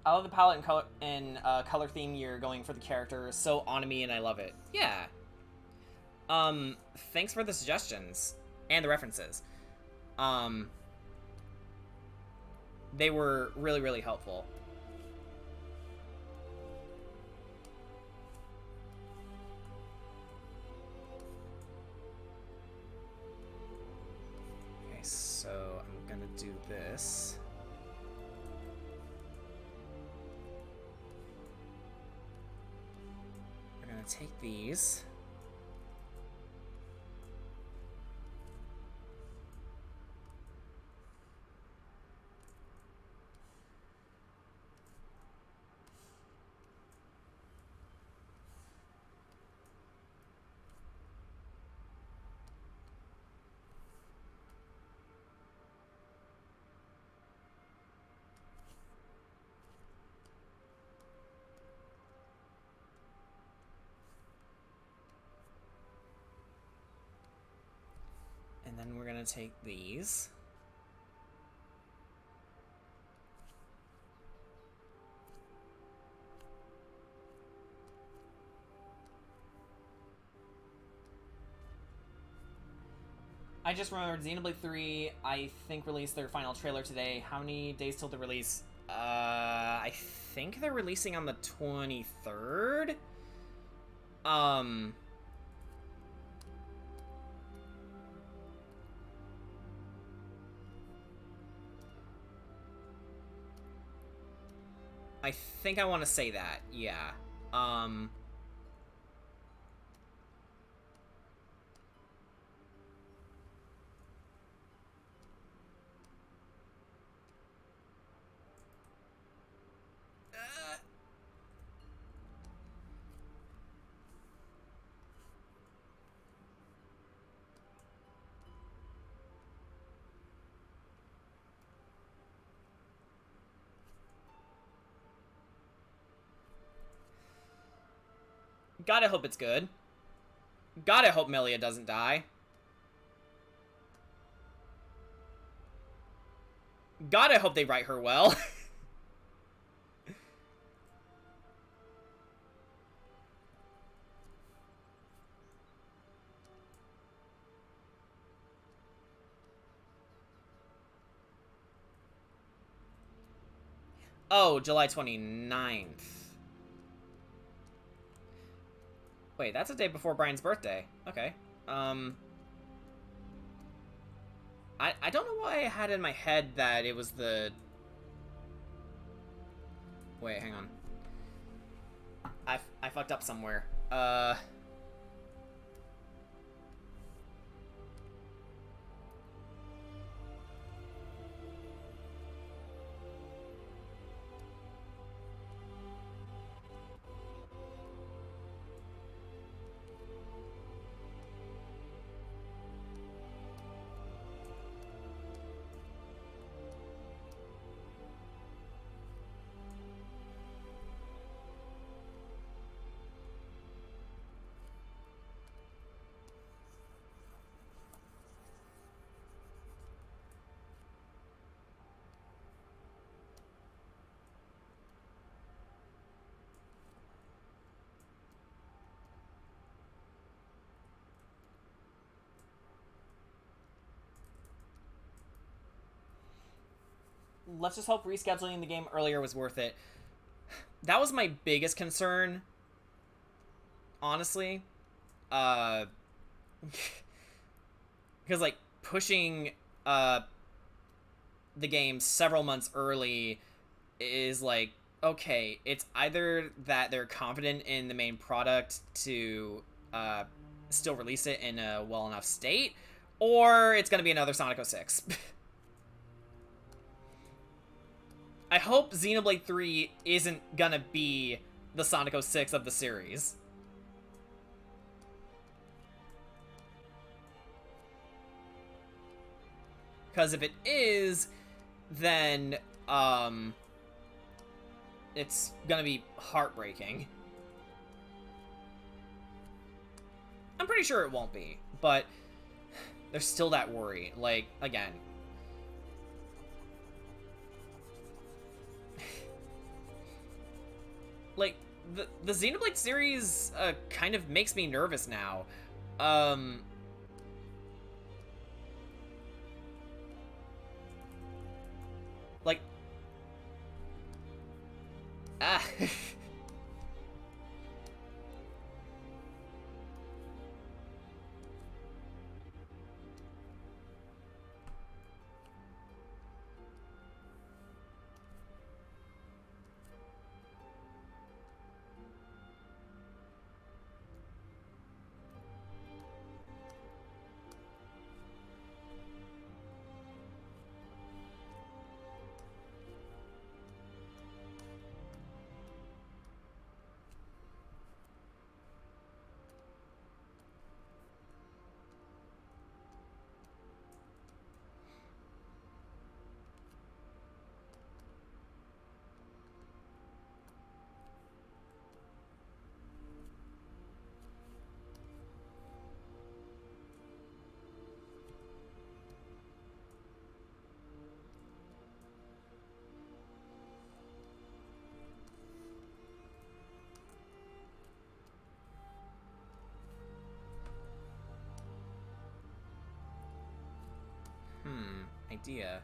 I love the palette and color theme you're going for the character. So on me, and I love it. Yeah. Thanks for the suggestions and the references. They were really, really helpful. Okay, so I'm gonna do this. We're gonna take these. And then we're gonna take these. I just remembered Xenoblade 3, I think, released their final trailer today. How many days till the release? I think they're releasing on the 23rd? I think I want to say that, yeah. Gotta hope it's good. Gotta hope Melia doesn't die. Gotta hope they write her well. Oh, July 29th. Wait, that's a day before Brian's birthday. Okay. I don't know why I had in my head that it was the... Wait, hang on. I fucked up somewhere. Let's just hope rescheduling the game earlier was worth it. That was my biggest concern, honestly. Because, like, pushing the game several months early is, like, okay, it's either that they're confident in the main product to still release it in a well enough state, or it's going to be another Sonic 06. I hope Xenoblade 3 isn't gonna be the Sonic 06 of the series. Because if it is, then, it's gonna be heartbreaking. I'm pretty sure it won't be, but there's still that worry. Like, again... Like, the Xenoblade series kind of makes me nervous now. Like... Ah... idea.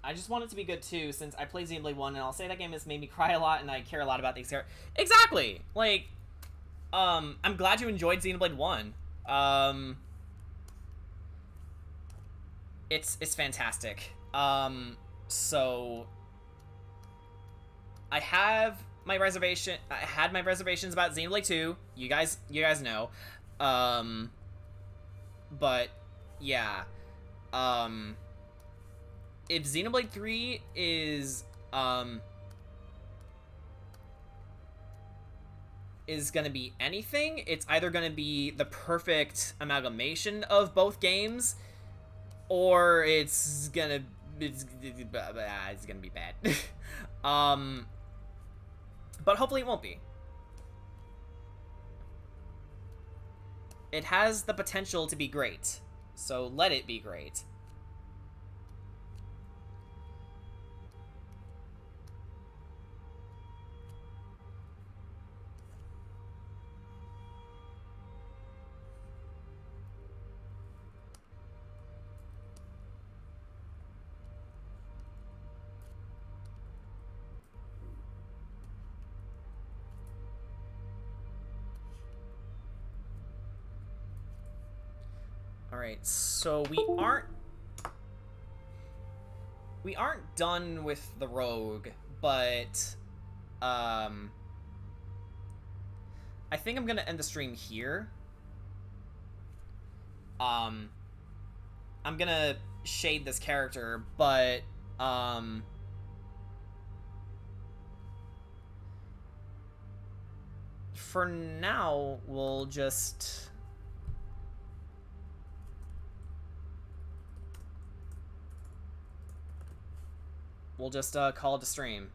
I just want it to be good too, since I played Xenoblade 1, and I'll say that game has made me cry a lot, and I care a lot about these characters. Exactly! Like, I'm glad you enjoyed Xenoblade 1. It's fantastic. So I have my reservation. I had my reservations about Xenoblade 2. You guys know. But yeah. If Xenoblade 3 is gonna be anything, it's either gonna be the perfect amalgamation of both games, or it's gonna be bad. But hopefully it won't be. It has the potential to be great, so let it be great. Alright, so we aren't done with the rogue, but I think I'm gonna end the stream here. I'm gonna shade this character, but for now we'll just call it a stream.